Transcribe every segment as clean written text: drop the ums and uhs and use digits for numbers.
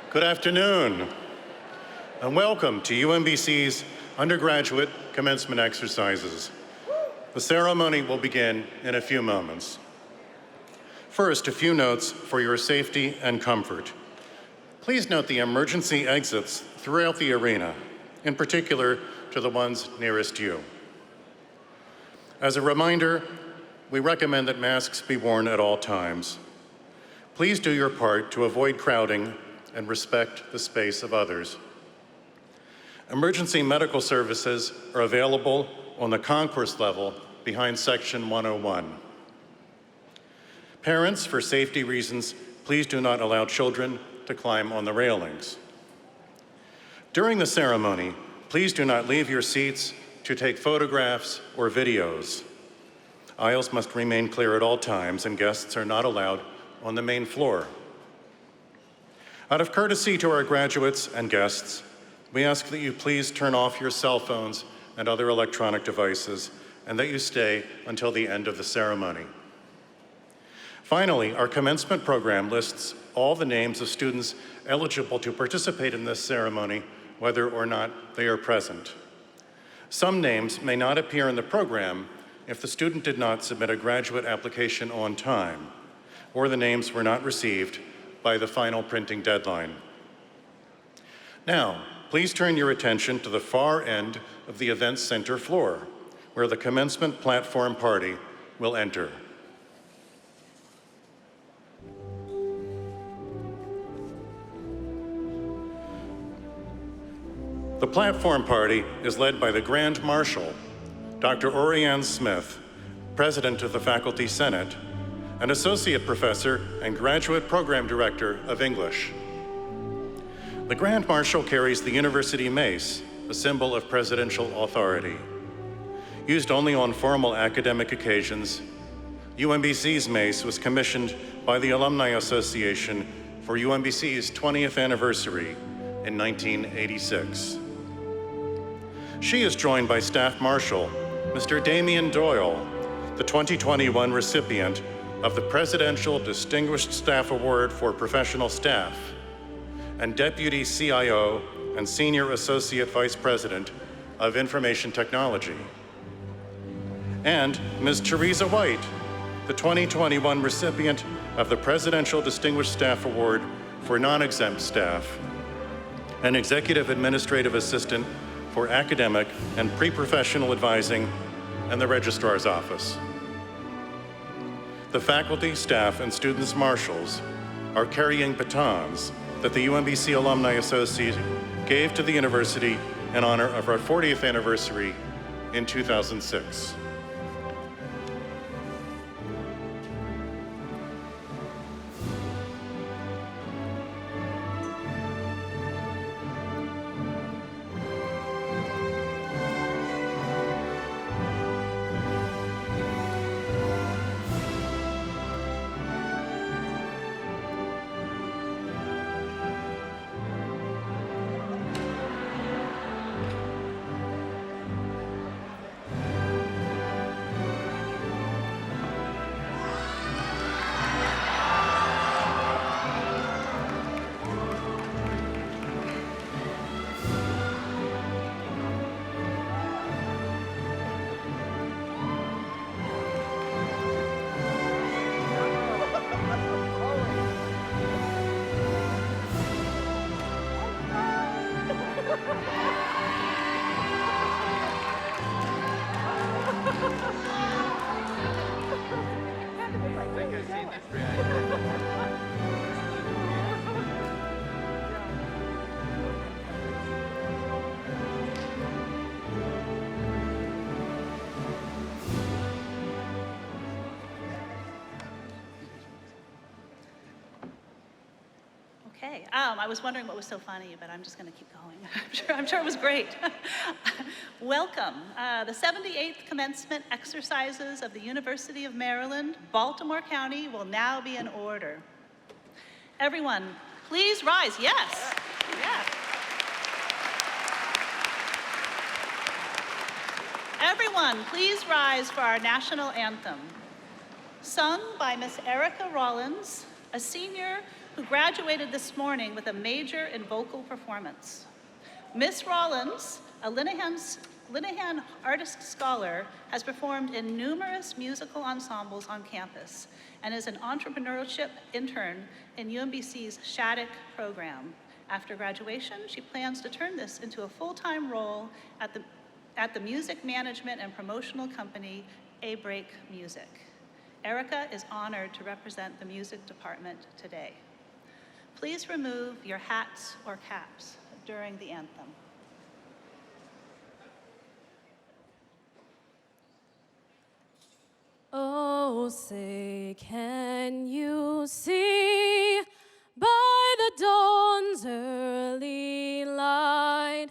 Good afternoon, and welcome to UMBC's undergraduate commencement exercises. The ceremony will begin in a few moments. First, a few notes for your safety and comfort. Please note the emergency exits throughout the arena, in particular to the ones nearest you. As a reminder, we recommend that masks be worn at all times. Please do your part to avoid crowding and respect the space of others. Emergency medical services are available on the concourse level behind section 101. Parents, for safety reasons, please do not allow children to climb on the railings. During the ceremony, please do not leave your seats to take photographs or videos. Aisles must remain clear at all times, and guests are not allowed on the main floor. Out of courtesy to our graduates and guests, we ask that you please turn off your cell phones and other electronic devices, and that you stay until the end of the ceremony. Finally, our commencement program lists all the names of students eligible to participate in this ceremony, whether or not they are present. Some names may not appear in the program if the student did not submit a graduate application on time, or the names were not received by the final printing deadline. Now, please turn your attention to the far end of the event center floor, where the commencement platform party will enter. The platform party is led by the Grand Marshal, Dr. Orianne Smith, President of the Faculty Senate, and Associate Professor and Graduate Program Director of English. The Grand Marshal carries the University Mace, a symbol of presidential authority. Used only on formal academic occasions, UMBC's Mace was commissioned by the Alumni Association for UMBC's 20th anniversary in 1986. She is joined by Staff Marshal, Mr. Damian Doyle, the 2021 recipient of the Presidential Distinguished Staff Award for Professional Staff, and Deputy CIO and Senior Associate Vice President of Information Technology. And Ms. Teresa White, the 2021 recipient of the Presidential Distinguished Staff Award for Non-Exempt Staff, an Executive Administrative Assistant for Academic and Pre-Professional Advising and the Registrar's Office. The faculty, staff, and students marshals are carrying batons that the UMBC Alumni Association gave to the university in honor of our 40th anniversary in 2006. Okay, I was wondering what was so funny, but I'm just going to keep going. I'm sure it was great. Welcome. The 78th commencement exercises of the University of Maryland, Baltimore County will now be in order. Everyone, please rise. Yes. Yeah. Everyone, please rise for our national anthem. Sung by Miss Erica Rollins, a senior who graduated this morning with a major in vocal performance. Miss Rollins, a Linehan Artist Scholar, has performed in numerous musical ensembles on campus and is an entrepreneurship intern in UMBC's Shattuck program. After graduation, she plans to turn this into a full-time role at the music management and promotional company, A-Break Music. Erica is honored to represent the music department today. Please remove your hats or caps during the anthem. Oh, say, can you see by the dawn's early light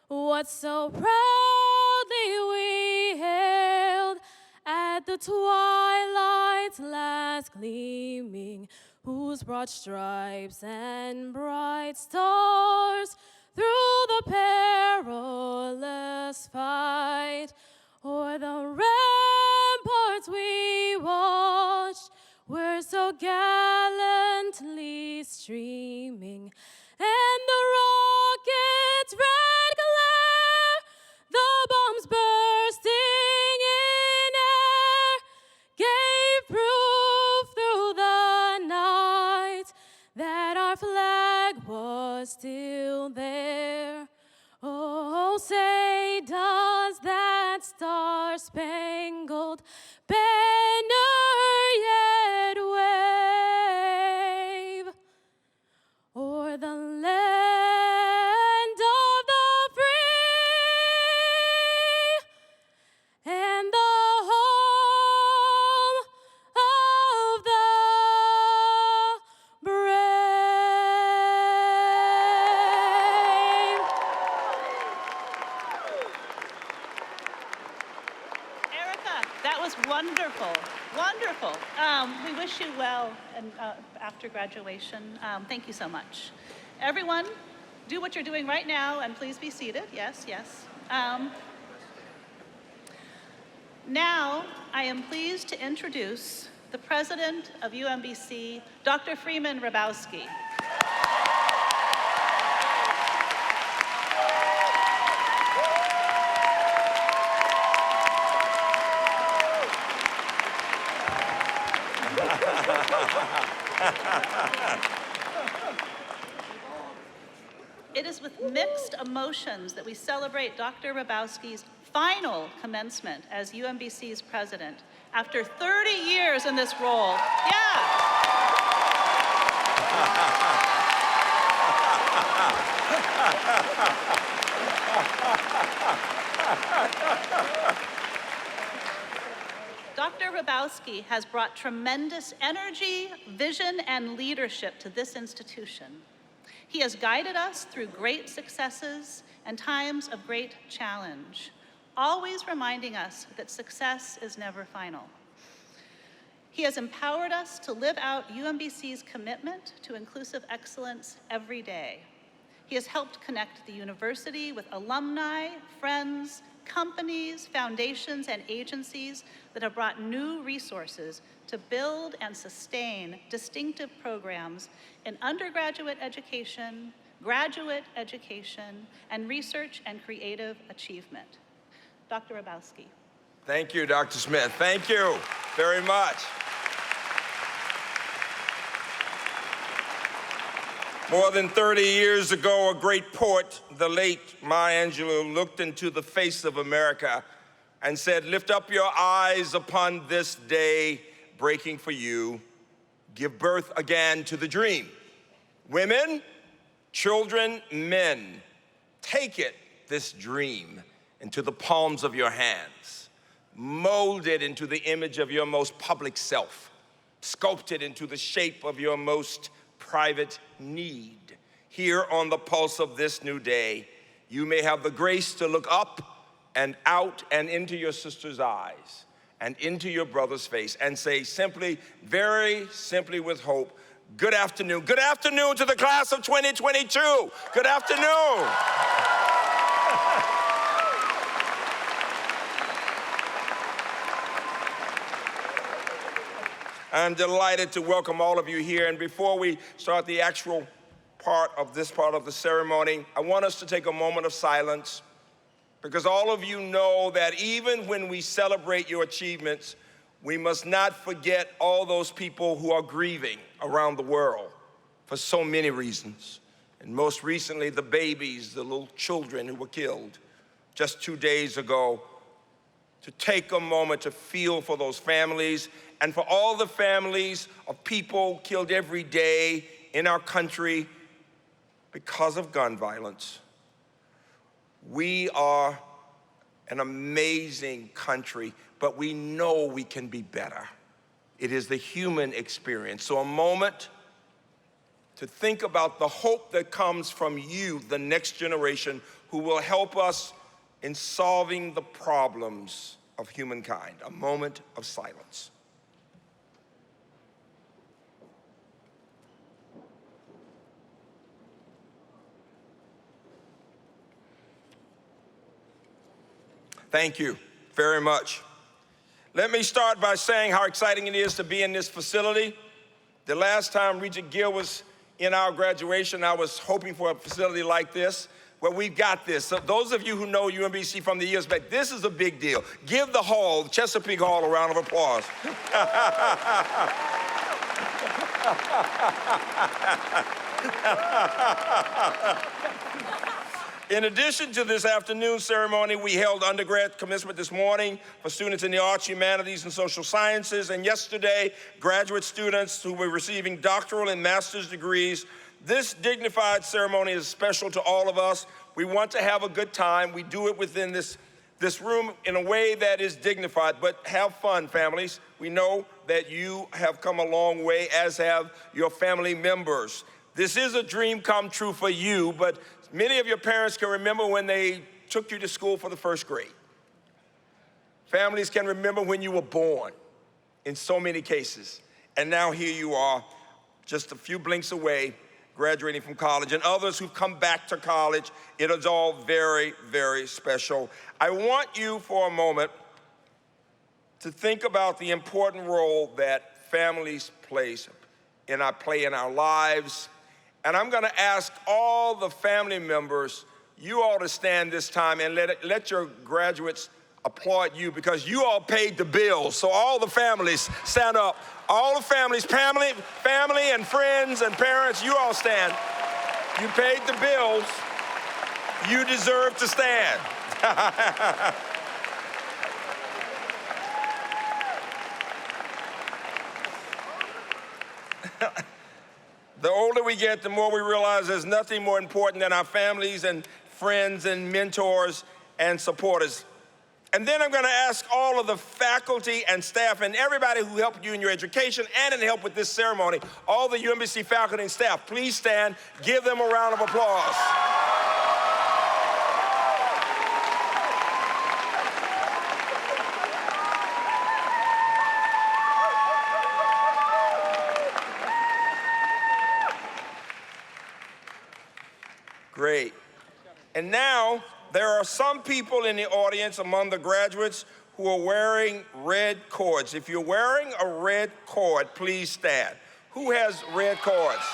what so proudly we hailed at the twilight's last gleaming, whose broad stripes and bright stars through the perilous fight o'er the ramparts we watched were so gallantly streaming, and the rocket's red glare, the bombs bursting in air, gave proof through the night that our flag was still there. Oh, say, does that star-spangled banner yet wave o'er the land of the free and the home of the brave? Erica, that was wonderful, wonderful. We wish you well and, after graduation. Thank you so much. Everyone, do what you're doing right now and please be seated. Yes, yes. Now, I am pleased to introduce the president of UMBC, Dr. Freeman Hrabowski. It is with mixed emotions that we celebrate Dr. Hrabowski's final commencement as UMBC's president after 30 years in this role. Yeah. Dr. Hrabowski has brought tremendous energy, vision, and leadership to this institution. He has guided us through great successes and times of great challenge, always reminding us that success is never final. He has empowered us to live out UMBC's commitment to inclusive excellence every day. He has helped connect the university with alumni, friends, companies, foundations, and agencies that have brought new resources to build and sustain distinctive programs in undergraduate education, graduate education, and research and creative achievement. Dr. Hrabowski. Thank you, Dr. Smith. Thank you very much. More than 30 years ago, a great poet, the late Maya Angelou, looked into the face of America and said, "Lift up your eyes upon this day breaking for you. Give birth again to the dream. Women, children, men, take it, this dream, into the palms of your hands. Mold it into the image of your most public self. Sculpt it into the shape of your most private need. Here on the pulse of this new day, you may have the grace to look up and out and into your sister's eyes and into your brother's face and say simply, very simply with hope, good afternoon. Good afternoon to the class of 2022. Good afternoon. I'm delighted to welcome all of you here. And before we start the actual part of the ceremony, I want us to take a moment of silence, because all of you know that even when we celebrate your achievements, we must not forget all those people who are grieving around the world for so many reasons. And most recently, the babies, the little children who were killed just 2 days ago, to take a moment to feel for those families and for all the families of people killed every day in our country because of gun violence. We are an amazing country, but we know we can be better. It is the human experience. So a moment to think about the hope that comes from you, the next generation, who will help us in solving the problems of humankind. A moment of silence. Thank you very much. Let me start by saying how exciting it is to be in this facility. The last time Regent Gill was in our graduation, I was hoping for a facility like this. Well, we've got this. So those of you who know UMBC from the years back, this is a big deal. Give the hall, Chesapeake Hall, a round of applause. In addition to this afternoon ceremony, we held undergrad commencement this morning for students in the arts, humanities, and social sciences, and yesterday, graduate students who were receiving doctoral and master's degrees. This dignified ceremony is special to all of us. We want to have a good time. We do it within this room in a way that is dignified, but have fun, families. We know that you have come a long way, as have your family members. This is a dream come true for you, but many of your parents can remember when they took you to school for the first grade. Families can remember when you were born in so many cases. And now here you are, just a few blinks away, graduating from college, and others who've come back to college. It is all very, very special. I want you for a moment to think about the important role that families play in our lives. And I'm gonna ask all the family members, you all to stand this time and let your graduates applaud you, because you all paid the bills. So all the families, stand up. All the families, family and friends and parents, you all stand. You paid the bills. You deserve to stand. The older we get, the more we realize there's nothing more important than our families and friends and mentors and supporters. And then I'm going to ask all of the faculty and staff and everybody who helped you in your education and in help with this ceremony, all the UMBC faculty and staff, please stand. Give them a round of applause. Great. And now, there are some people in the audience among the graduates who are wearing red cords. If you're wearing a red cord, please stand. Who has red cords?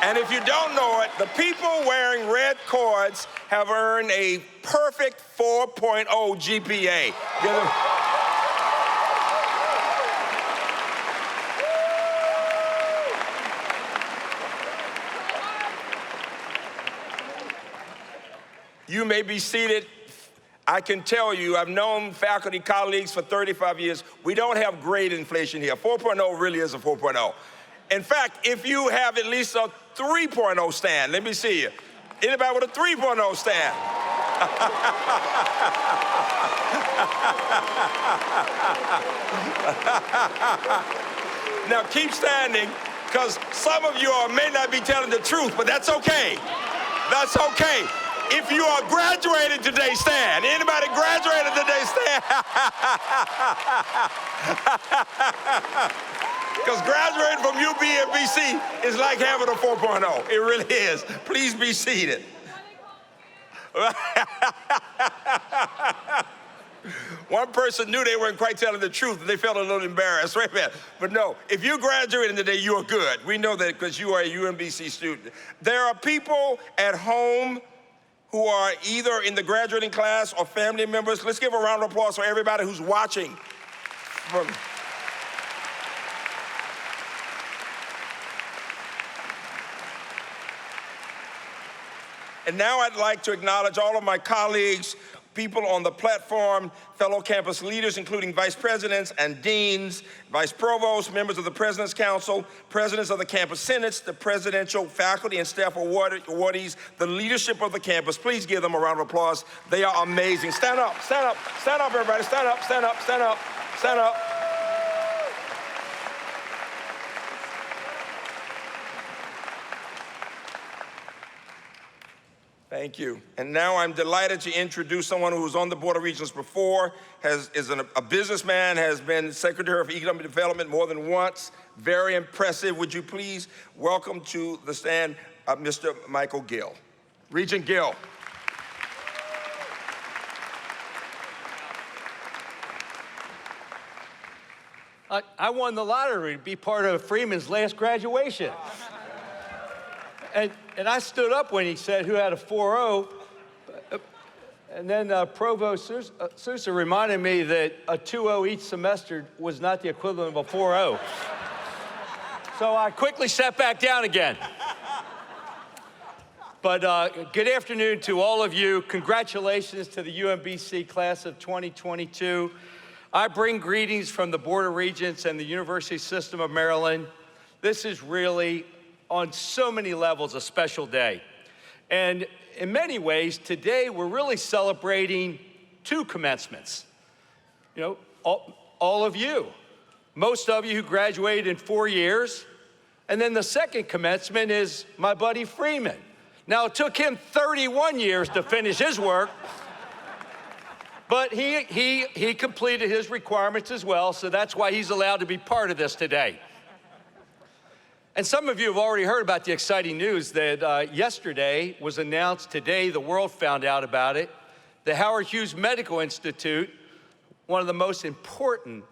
And if you don't know it, the people wearing red cords have earned a perfect 4.0 GPA. Give them. You may be seated. I can tell you, I've known faculty colleagues for 35 years. We don't have grade inflation here. 4.0 really is a 4.0. In fact, if you have at least a 3.0 stand, let me see you. Anybody with a 3.0 stand? Now keep standing, because some of you all may not be telling the truth, but that's okay. That's okay. If you are graduating today, stand. Anybody graduated today, stand. Because graduating from UMBC is like having a 4.0. It really is. Please be seated. One person knew they weren't quite telling the truth, and they felt a little embarrassed. Wait a minute. But no, if you graduated today, you are good. We know that because you are a UMBC student. There are people at home who are either in the graduating class or family members. Let's give a round of applause for everybody who's watching. And now I'd like to acknowledge all of my colleagues, people on the platform, fellow campus leaders, including vice presidents and deans, vice provosts, members of the President's Council, presidents of the campus senates, the presidential faculty and staff awardees, the leadership of the campus. Please give them a round of applause. They are amazing. Stand up, stand up, stand up, everybody. Stand up, stand up, stand up, stand up. Thank you. And now I'm delighted to introduce someone who was on the Board of Regents before, is a businessman, has been Secretary of Economic Development more than once. Very impressive. Would you please welcome to the stand Mr. Michael Gill. Regent Gill. I won the lottery to be part of Freeman's last graduation. And I stood up when he said who had a 4.0, and then Provost Sousa reminded me that a 2.0 each semester was not the equivalent of a 4.0. So I quickly sat back down again. But good afternoon to all of you. Congratulations to the UMBC class of 2022. I bring greetings from the Board of Regents and the University System of Maryland. This is really, on so many levels, a special day. And in many ways, today we're really celebrating two commencements. You know, all of you. Most of you who graduated in 4 years. And then the second commencement is my buddy Freeman. Now, it took him 31 years to finish his work, but he completed his requirements as well, so that's why he's allowed to be part of this today. And some of you have already heard about the exciting news that yesterday was announced. Today, the world found out about it. The Howard Hughes Medical Institute, one of the most important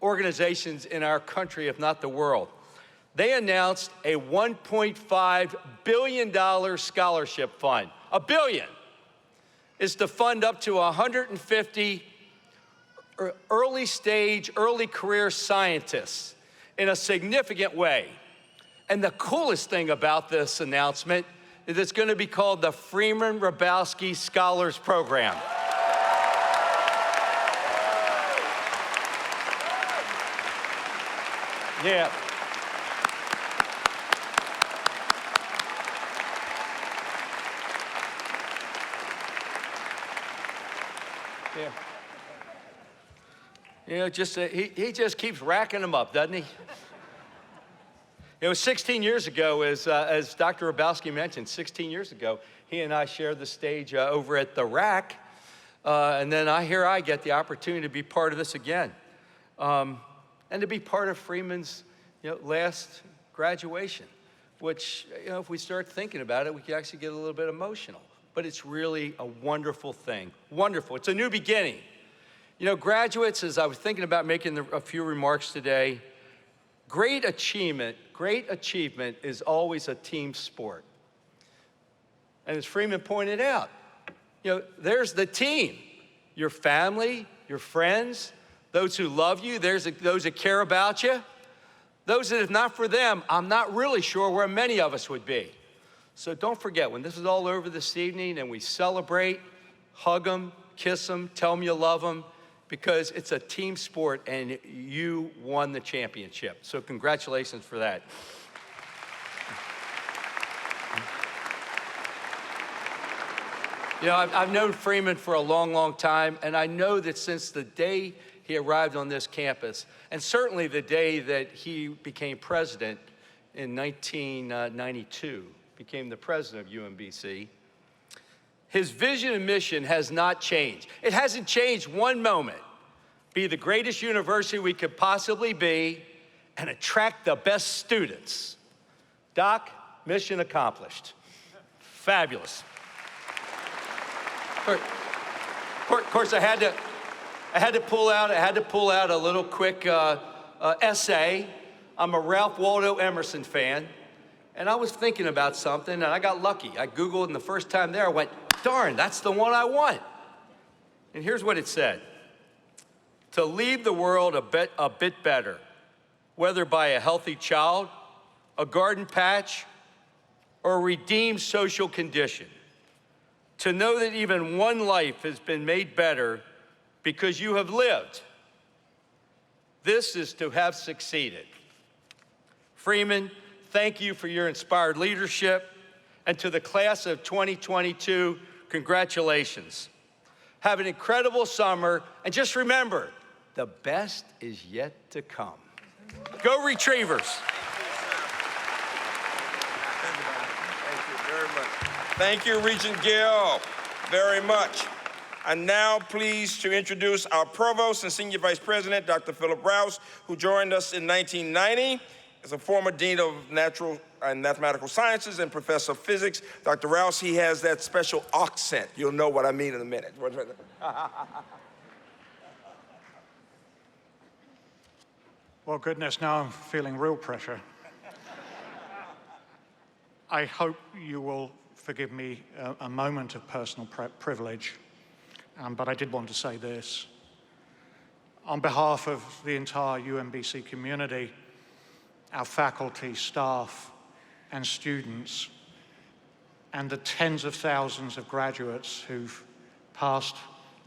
organizations in our country, if not the world, they announced a $1.5 billion scholarship fund. $1 billion is to fund up to 150 early stage, early career scientists in a significant way. And the coolest thing about this announcement is it's going to be called the Freeman Hrabowski Scholars Program. Yeah. Yeah. You know, just he just keeps racking them up, doesn't he? It was 16 years ago, as Dr. Hrabowski mentioned, 16 years ago, he and I shared the stage over at the RAC, and then I get the opportunity to be part of this again, and to be part of Freeman's, last graduation, which, if we start thinking about it, we can actually get a little bit emotional. But it's really a wonderful thing. Wonderful. It's a new beginning. Graduates, as I was thinking about making a few remarks today, great achievement is always a team sport. And as Freeman pointed out, there's the team, your family, your friends, those who love you, there's those that care about you. Those that, if not for them, I'm not really sure where many of us would be. So don't forget, when this is all over this evening and we celebrate, hug them, kiss them, tell them you love them, because it's a team sport and you won the championship. So congratulations for that. I've known Freeman for a long, long time, and I know that since the day he arrived on this campus, and certainly the day that he became president in 1992, became the president of UMBC, his vision and mission has not changed. It hasn't changed one moment. Be the greatest university we could possibly be and attract the best students. Doc, mission accomplished. Fabulous. Of course, I had to pull out a little quick essay. I'm a Ralph Waldo Emerson fan, and I was thinking about something, and I got lucky. I Googled, and the first time there, I went, darn, that's the one I want. And here's what it said. To leave the world a bit better, whether by a healthy child, a garden patch, or a redeemed social condition. To know that even one life has been made better because you have lived. This is to have succeeded. Freeman, thank you for your inspired leadership. And to the class of 2022, congratulations. Have an incredible summer, and just remember, the best is yet to come. Go Retrievers. Thank you very much. Thank you, Regent Gill, very much. I'm now pleased to introduce our Provost and Senior Vice President, Dr. Philip Rouse, who joined us in 1990 as a former Dean of Natural and Mathematical Sciences and Professor of Physics. Dr. Rouse, he has that special accent. You'll know what I mean in a minute. Well, goodness, now I'm feeling real pressure. I hope you will forgive me a moment of personal privilege, but I did want to say this. On behalf of the entire UMBC community, our faculty, staff, and students, and the tens of thousands of graduates who've passed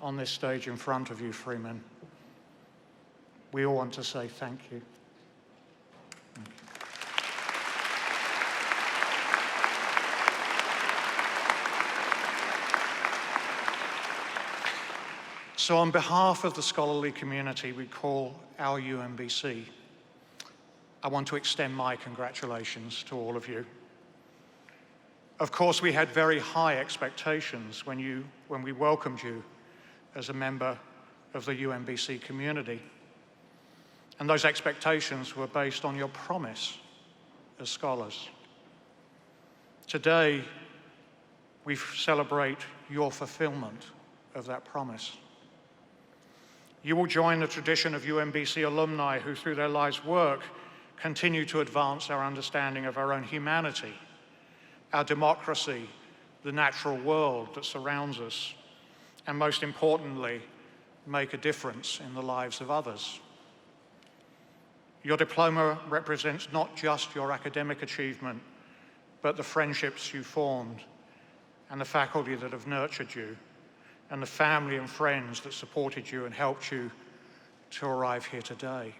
on this stage in front of you, Freeman, we all want to say thank you. So on behalf of the scholarly community we call our UMBC, I want to extend my congratulations to all of you. Of course, we had very high expectations when we welcomed you as a member of the UMBC community. And those expectations were based on your promise as scholars. Today, we celebrate your fulfillment of that promise. You will join the tradition of UMBC alumni who, through their lives' work, continue to advance our understanding of our own humanity, our democracy, the natural world that surrounds us, and most importantly, make a difference in the lives of others. Your diploma represents not just your academic achievement, but the friendships you formed, and the faculty that have nurtured you, and the family and friends that supported you and helped you to arrive here today.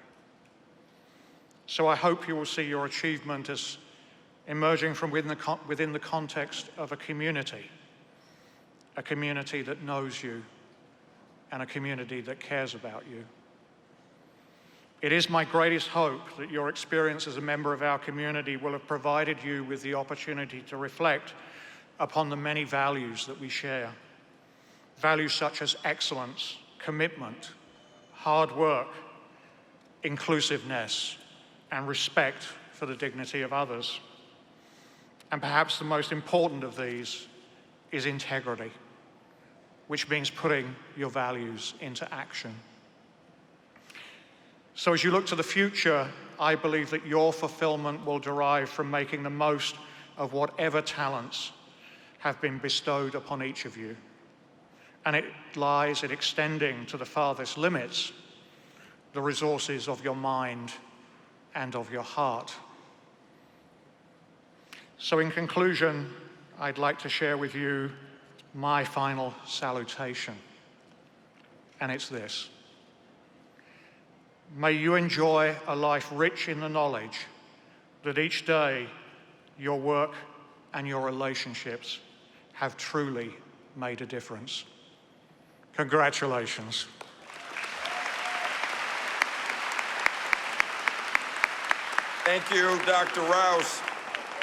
So I hope you will see your achievement as emerging from within the context of a community that knows you, and a community that cares about you. It is my greatest hope that your experience as a member of our community will have provided you with the opportunity to reflect upon the many values that we share. Values such as excellence, commitment, hard work, inclusiveness, and respect for the dignity of others. And perhaps the most important of these is integrity, which means putting your values into action. So as you look to the future, I believe that your fulfillment will derive from making the most of whatever talents have been bestowed upon each of you. And it lies in extending to the farthest limits the resources of your mind and of your heart. So in conclusion, I'd like to share with you my final salutation, and it's this. May you enjoy a life rich in the knowledge that each day your work and your relationships have truly made a difference. Congratulations. Thank you, Dr. Rouse.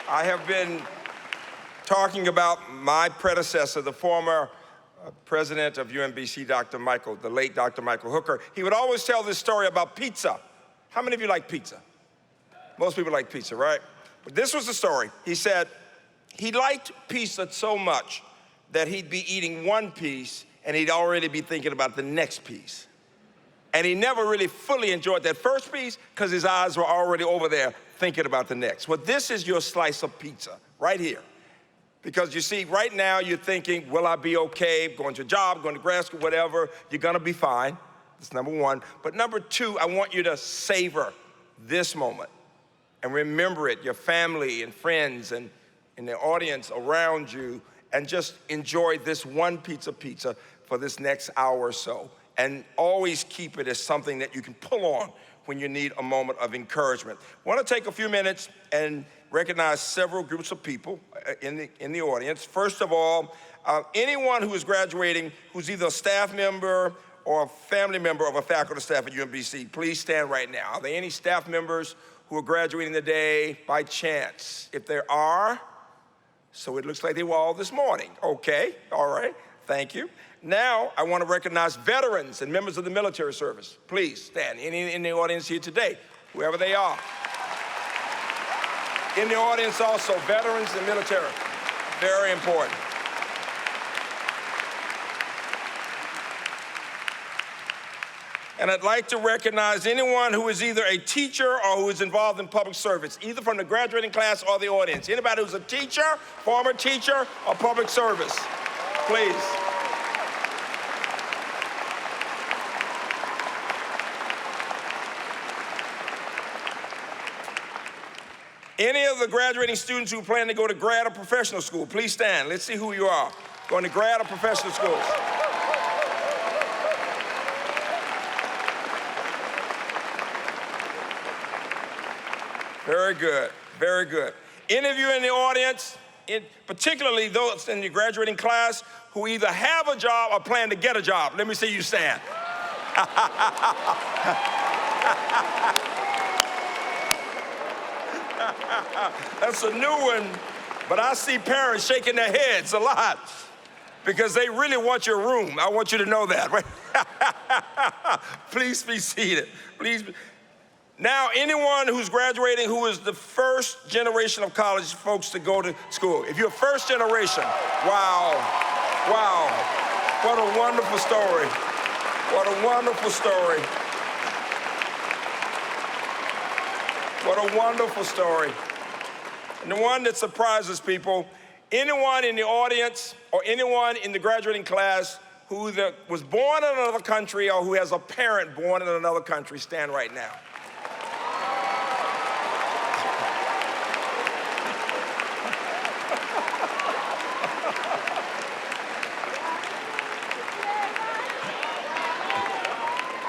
I have been talking about my predecessor, the former president of UMBC, the late Dr. Michael Hooker. He would always tell this story about pizza. How many of you like pizza? Most people like pizza, right? But this was the story. He said he liked pizza so much that he'd be eating one piece and he'd already be thinking about the next piece. And he never really fully enjoyed that first piece because his eyes were already over there thinking about the next. Well, this is your slice of pizza right here. Because you see, right now you're thinking, will I be okay? Going to a job, going to grad school, whatever. You're gonna be fine. That's number one. But number two, I want you to savor this moment and remember it, your family and friends and the audience around you, and just enjoy this one pizza for this next hour or so. And always keep it as something that you can pull on when you need a moment of encouragement. I want to take a few minutes and recognize several groups of people in the audience. First of all, anyone who is graduating who's either a staff member or a family member of a faculty staff at UMBC, please stand right now. Are there any staff members who are graduating today by chance? If there are, so it looks like they were all this morning. Okay, all right, thank you. Now, I want to recognize veterans and members of the military service. Please stand. Any in the audience here today, whoever they are. In the audience also, veterans and military. Very important. And I'd like to recognize anyone who is either a teacher or who is involved in public service, either from the graduating class or the audience. Anybody who's a teacher, former teacher, or public service, please. Any of the graduating students who plan to go to grad or professional school, please stand. Let's see who you are. Going to grad or professional schools. Very good, very good. Any of you in the audience, particularly those in the graduating class who either have a job or plan to get a job, let me see you stand. That's a new one, but I see parents shaking their heads a lot because they really want your room. I want you to know that. Please be seated. Please. Now, anyone who's graduating who is the first generation of college folks to go to school, if you're first generation, wow, wow, what a wonderful story. What a wonderful story. What a wonderful story. And the one that surprises people, anyone in the audience or anyone in the graduating class who either was born in another country or who has a parent born in another country, stand right now.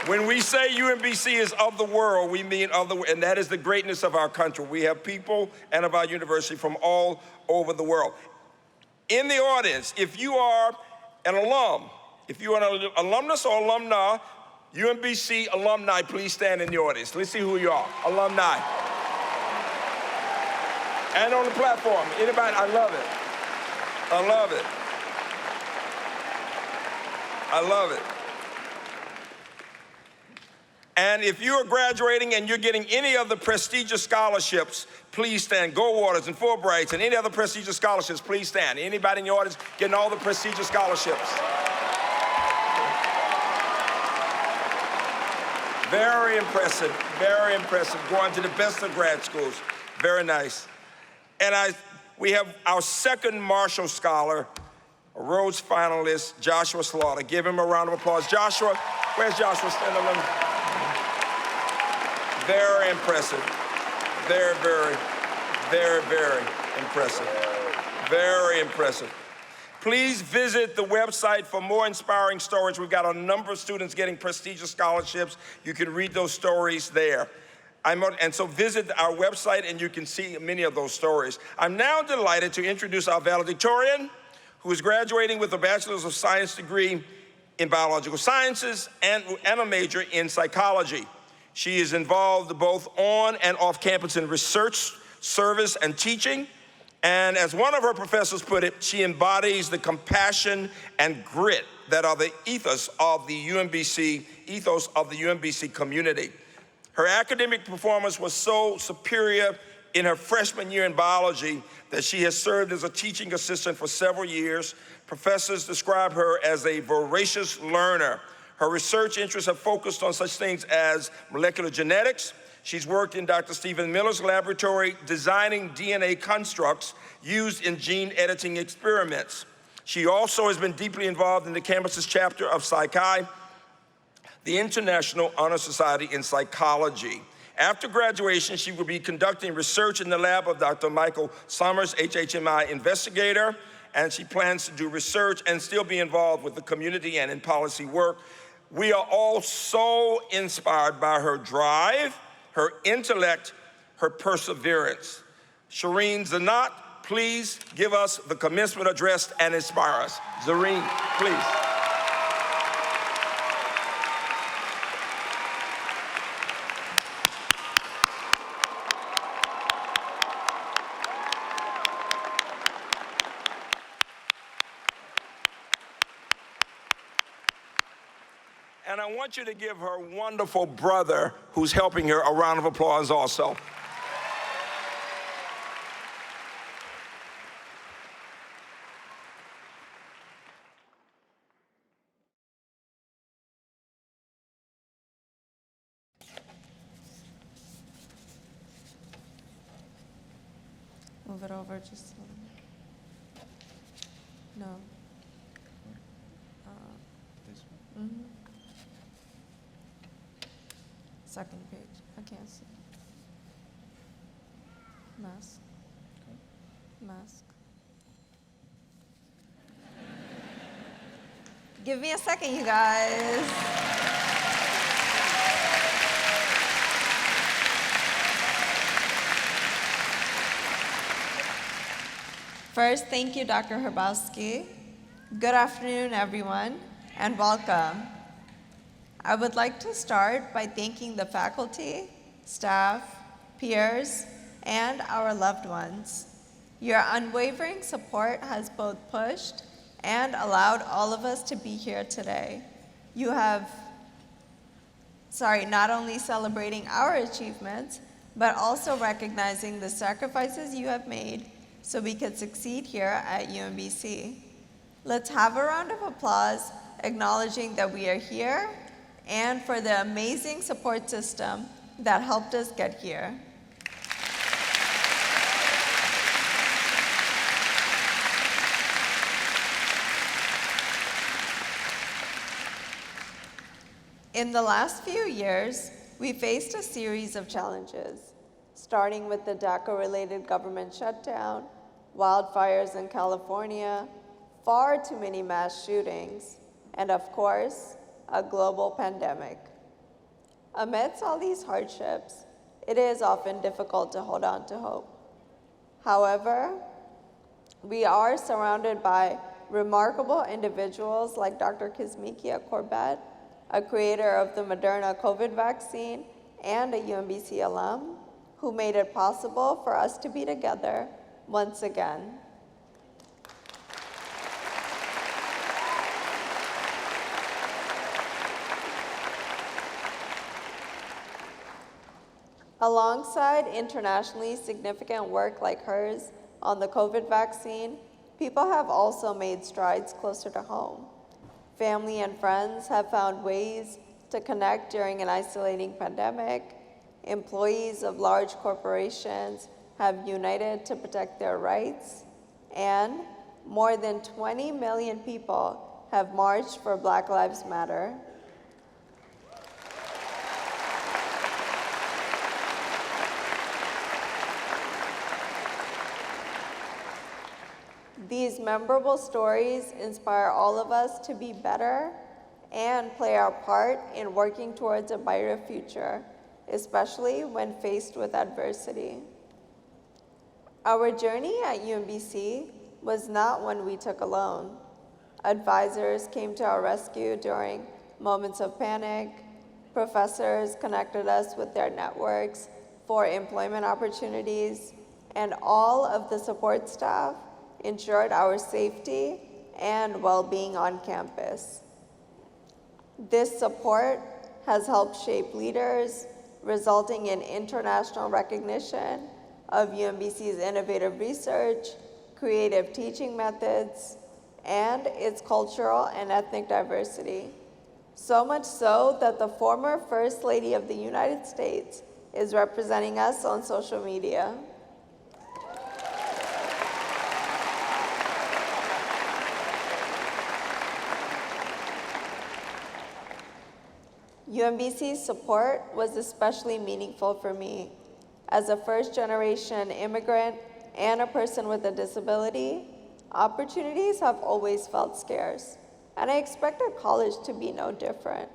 When we say UMBC is of the world, we mean of the world, and that is the greatness of our country. We have people and of our university from all over the world. In the audience, if you are an alum, if you are an alumnus or alumna, UMBC alumni, please stand in the audience. Let's see who you are, alumni. And on the platform, anybody, I love it. I love it. I love it. And if you are graduating and you're getting any of the prestigious scholarships, please stand. Goldwaters and Fulbrights and any other prestigious scholarships, please stand. Anybody in the audience getting all the prestigious scholarships? Very impressive, going to the best of grad schools. Very nice. And we have our second Marshall Scholar, a Rhodes finalist, Joshua Slaughter. Give him a round of applause. Joshua, where's Joshua? Stand alone. Very impressive. Very, very, very, very impressive. Very impressive. Please visit the website for more inspiring stories. We've got a number of students getting prestigious scholarships. You can read those stories there. And so visit our website and you can see many of those stories. I'm now delighted to introduce our valedictorian, who is graduating with a Bachelor's of Science degree in Biological Sciences and a major in psychology. She is involved both on and off campus in research, service, and teaching. And as one of her professors put it, she embodies the compassion and grit that are the ethos of the UMBC community. Her academic performance was so superior in her freshman year in biology that she has served as a teaching assistant for several years. Professors describe her as a voracious learner. Her research interests have focused on such things as molecular genetics. She's worked in Dr. Stephen Miller's laboratory designing DNA constructs used in gene editing experiments. She also has been deeply involved in the campus's chapter of PsyChi, the International Honor Society in Psychology. After graduation, she will be conducting research in the lab of Dr. Michael Summers, HHMI investigator, and she plans to do research and still be involved with the community and in policy work. We are all so inspired by her drive, her intellect, her perseverance. Shireen Zanat, please give us the commencement address and inspire us. Zareen, please. And I want you to give her wonderful brother who's helping her a round of applause also. Move it over just a little. No. This one? Mm-hmm. Second page. I can't see. Mask. Mask. Give me a second, you guys. First, thank you, Dr. Hrabowski. Good afternoon, everyone, and welcome. I would like to start by thanking the faculty, staff, peers, and our loved ones. Your unwavering support has both pushed and allowed all of us to be here today. You have, not only celebrating our achievements, but also recognizing the sacrifices you have made so we could succeed here at UMBC. Let's have a round of applause acknowledging that we are here and for the amazing support system that helped us get here. In the last few years, we faced a series of challenges, starting with the DACA-related government shutdown, wildfires in California, far too many mass shootings, and of course, a global pandemic. Amidst all these hardships, it is often difficult to hold on to hope. However, we are surrounded by remarkable individuals like Dr. Kizzmekia Corbett, a creator of the Moderna COVID vaccine and a UMBC alum, who made it possible for us to be together once again. Alongside internationally significant work like hers on the COVID vaccine, people have also made strides closer to home. Family and friends have found ways to connect during an isolating pandemic. Employees of large corporations have united to protect their rights. And more than 20 million people have marched for Black Lives Matter. These memorable stories inspire all of us to be better and play our part in working towards a brighter future, especially when faced with adversity. Our journey at UMBC was not one we took alone. Advisors came to our rescue during moments of panic. Professors connected us with their networks for employment opportunities, and all of the support staff ensured our safety and well-being on campus. This support has helped shape leaders, resulting in international recognition of UMBC's innovative research, creative teaching methods, and its cultural and ethnic diversity. So much so that the former First Lady of the United States is representing us on social media. UMBC's support was especially meaningful for me. As a first-generation immigrant and a person with a disability, opportunities have always felt scarce, and I expected college to be no different.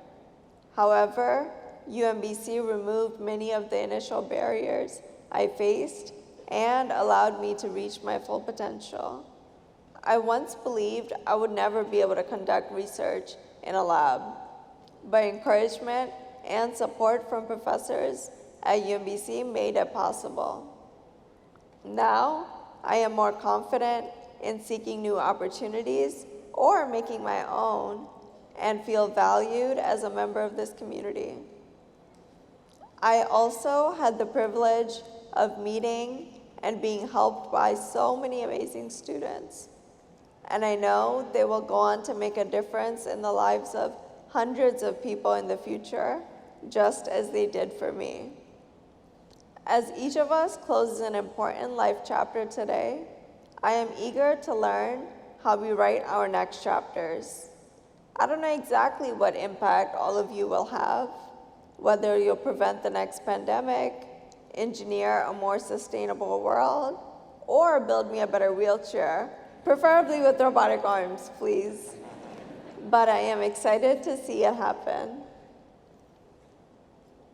However, UMBC removed many of the initial barriers I faced and allowed me to reach my full potential. I once believed I would never be able to conduct research in a lab, but encouragement and support from professors at UMBC made it possible. Now, I am more confident in seeking new opportunities or making my own and feel valued as a member of this community. I also had the privilege of meeting and being helped by so many amazing students. And I know they will go on to make a difference in the lives of hundreds of people in the future, just as they did for me. As each of us closes an important life chapter today, I am eager to learn how we write our next chapters. I don't know exactly what impact all of you will have, whether you'll prevent the next pandemic, engineer a more sustainable world, or build me a better wheelchair, preferably with robotic arms, please. But I am excited to see it happen.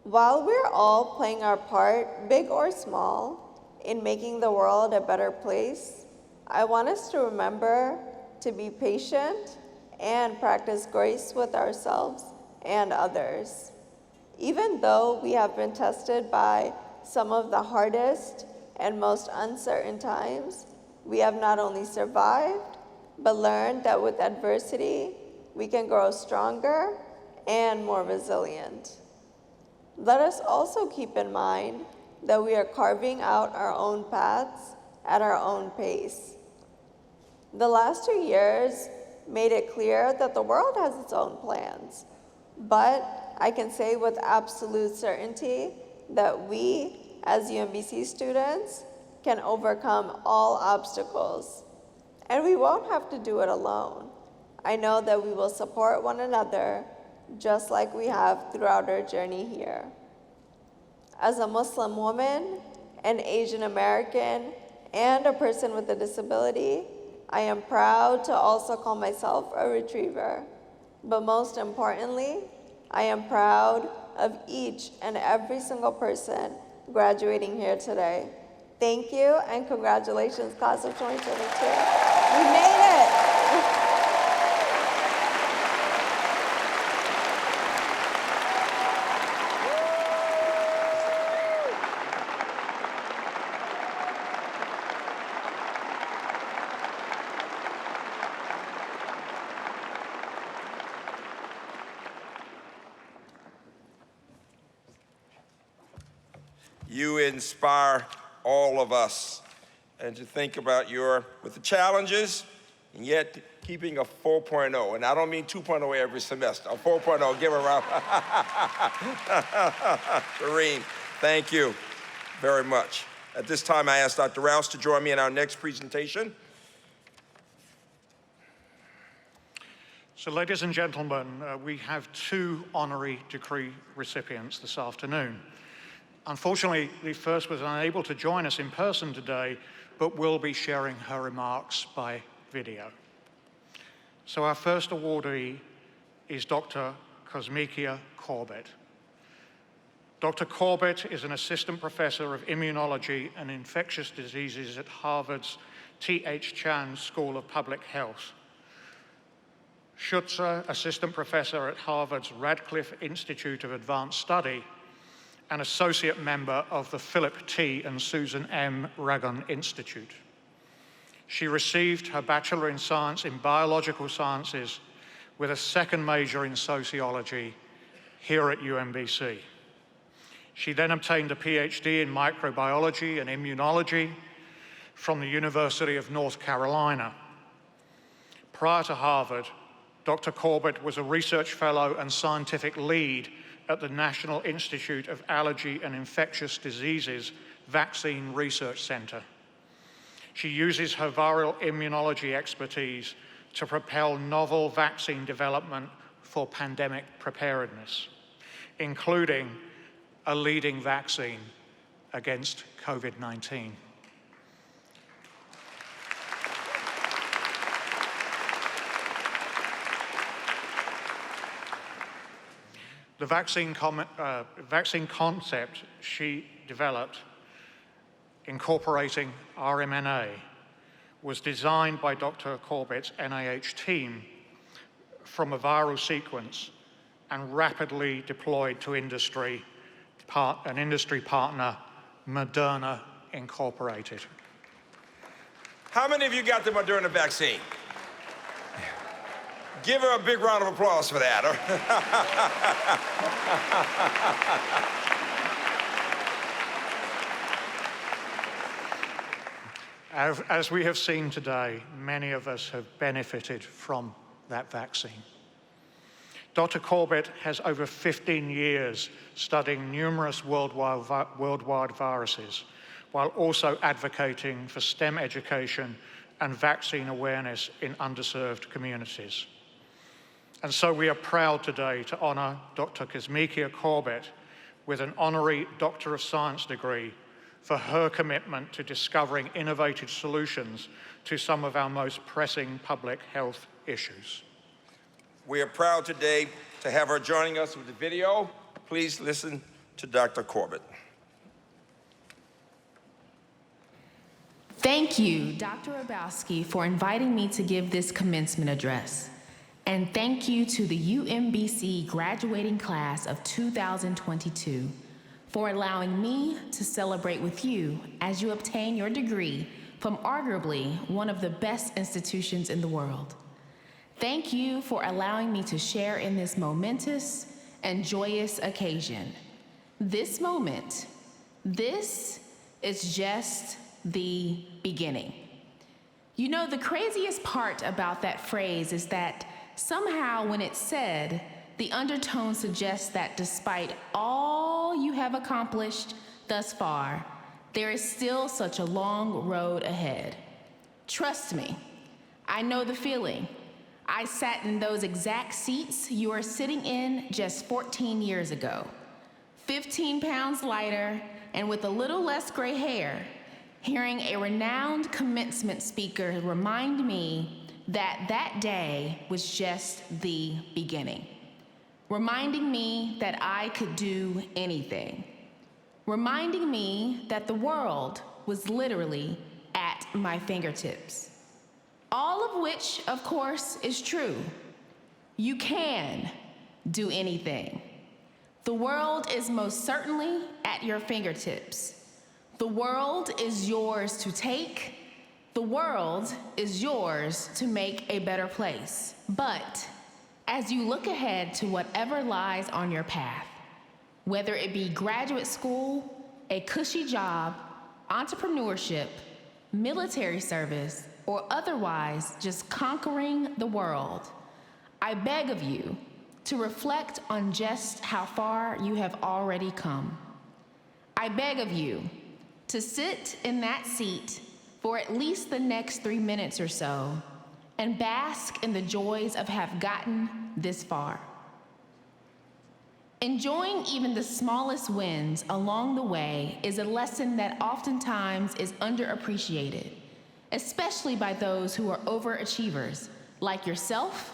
While we're all playing our part, big or small, in making the world a better place, I want us to remember to be patient and practice grace with ourselves and others. Even though we have been tested by some of the hardest and most uncertain times, we have not only survived, but learned that with adversity, we can grow stronger and more resilient. Let us also keep in mind that we are carving out our own paths at our own pace. The last 2 years made it clear that the world has its own plans, but I can say with absolute certainty that we, as UMBC students, can overcome all obstacles. And we won't have to do it alone. I know that we will support one another just like we have throughout our journey here. As a Muslim woman, an Asian American, and a person with a disability, I am proud to also call myself a retriever. But most importantly, I am proud of each and every single person graduating here today. Thank you and congratulations, class of 2022. We made it! You inspire all of us, and to think about with the challenges, and yet keeping a 4.0, and I don't mean 2.0 every semester, a 4.0, give a round. Doreen, thank you very much. At this time, I ask Dr. Rouse to join me in our next presentation. So ladies and gentlemen, we have 2 honorary degree recipients this afternoon. Unfortunately, the first was unable to join us in person today, but will be sharing her remarks by video. So our first awardee is Dr. Cosmicia Corbett. Dr. Corbett is an assistant professor of immunology and infectious diseases at Harvard's T.H. Chan School of Public Health. Schutzer, assistant professor at Harvard's Radcliffe Institute of Advanced Study, an associate member of the Philip T. and Susan M. Ragon Institute. She received her Bachelor in Science in Biological Sciences with a second major in sociology here at UMBC. She then obtained a PhD in microbiology and immunology from the University of North Carolina. Prior to Harvard, Dr. Corbett was a research fellow and scientific lead at the National Institute of Allergy and Infectious Diseases Vaccine Research Center. She uses her viral immunology expertise to propel novel vaccine development for pandemic preparedness, including a leading vaccine against COVID-19. The vaccine concept she developed, incorporating RMNA, was designed by Dr. Corbett's NIH team from a viral sequence and rapidly deployed to industry, an industry partner, Moderna Incorporated. How many of you got the Moderna vaccine? Give her a big round of applause for that. As we have seen today, many of us have benefited from that vaccine. Dr. Corbett has over 15 years studying numerous worldwide viruses, while also advocating for STEM education and vaccine awareness in underserved communities. And so we are proud today to honor Dr. Kizzmekia Corbett with an honorary Doctor of Science degree for her commitment to discovering innovative solutions to some of our most pressing public health issues. We are proud today to have her joining us with the video. Please listen to Dr. Corbett. Thank you, Dr. Abowski, for inviting me to give this commencement address. And thank you to the UMBC graduating class of 2022 for allowing me to celebrate with you as you obtain your degree from arguably one of the best institutions in the world. Thank you for allowing me to share in this momentous and joyous occasion. This moment, this is just the beginning. You know, the craziest part about that phrase is that somehow when it's said, the undertone suggests that despite all you have accomplished thus far, there is still such a long road ahead. Trust me, I know the feeling. I sat in those exact seats you are sitting in just 14 years ago. 15 pounds lighter and with a little less gray hair, hearing a renowned commencement speaker remind me that that day was just the beginning. Reminding me that I could do anything. Reminding me that the world was literally at my fingertips. All of which, of course, is true. You can do anything. The world is most certainly at your fingertips. The world is yours to take. The world is yours to make a better place. But as you look ahead to whatever lies on your path, whether it be graduate school, a cushy job, entrepreneurship, military service, or otherwise just conquering the world, I beg of you to reflect on just how far you have already come. I beg of you to sit in that seat for at least the next 3 minutes or so and bask in the joys of have gotten this far. Enjoying even the smallest wins along the way is a lesson that oftentimes is underappreciated, especially by those who are overachievers, like yourself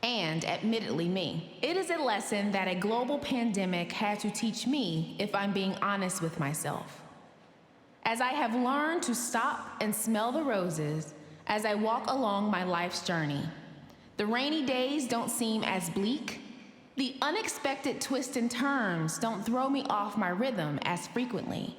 and, admittedly, me. It is a lesson that a global pandemic had to teach me, if I'm being honest with myself. As I have learned to stop and smell the roses as I walk along my life's journey, the rainy days don't seem as bleak. The unexpected twists and turns don't throw me off my rhythm as frequently.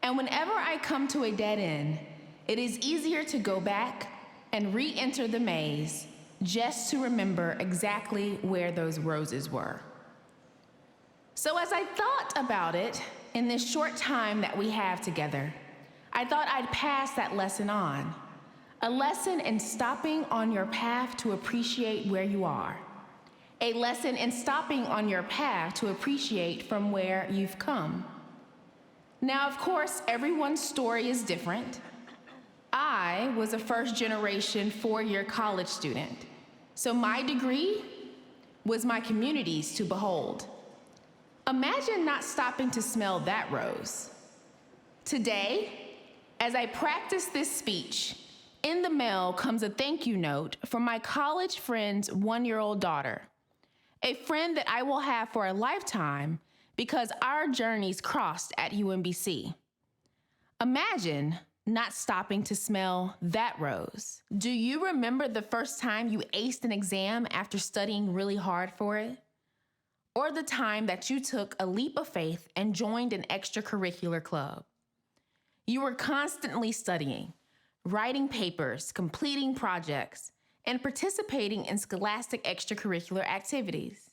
And whenever I come to a dead end, it is easier to go back and re-enter the maze just to remember exactly where those roses were. So as I thought about it, in this short time that we have together, I thought I'd pass that lesson on. A lesson in stopping on your path to appreciate where you are. A lesson in stopping on your path to appreciate from where you've come. Now, of course, everyone's story is different. I was a first-generation four-year college student, so my degree was my community's to behold. Imagine not stopping to smell that rose. Today, as I practice this speech, in the mail comes a thank you note from my college friend's one-year-old daughter, a friend that I will have for a lifetime because our journeys crossed at UMBC. Imagine not stopping to smell that rose. Do you remember the first time you aced an exam after studying really hard for it? Or the time that you took a leap of faith and joined an extracurricular club? You were constantly studying, writing papers, completing projects, and participating in scholastic extracurricular activities.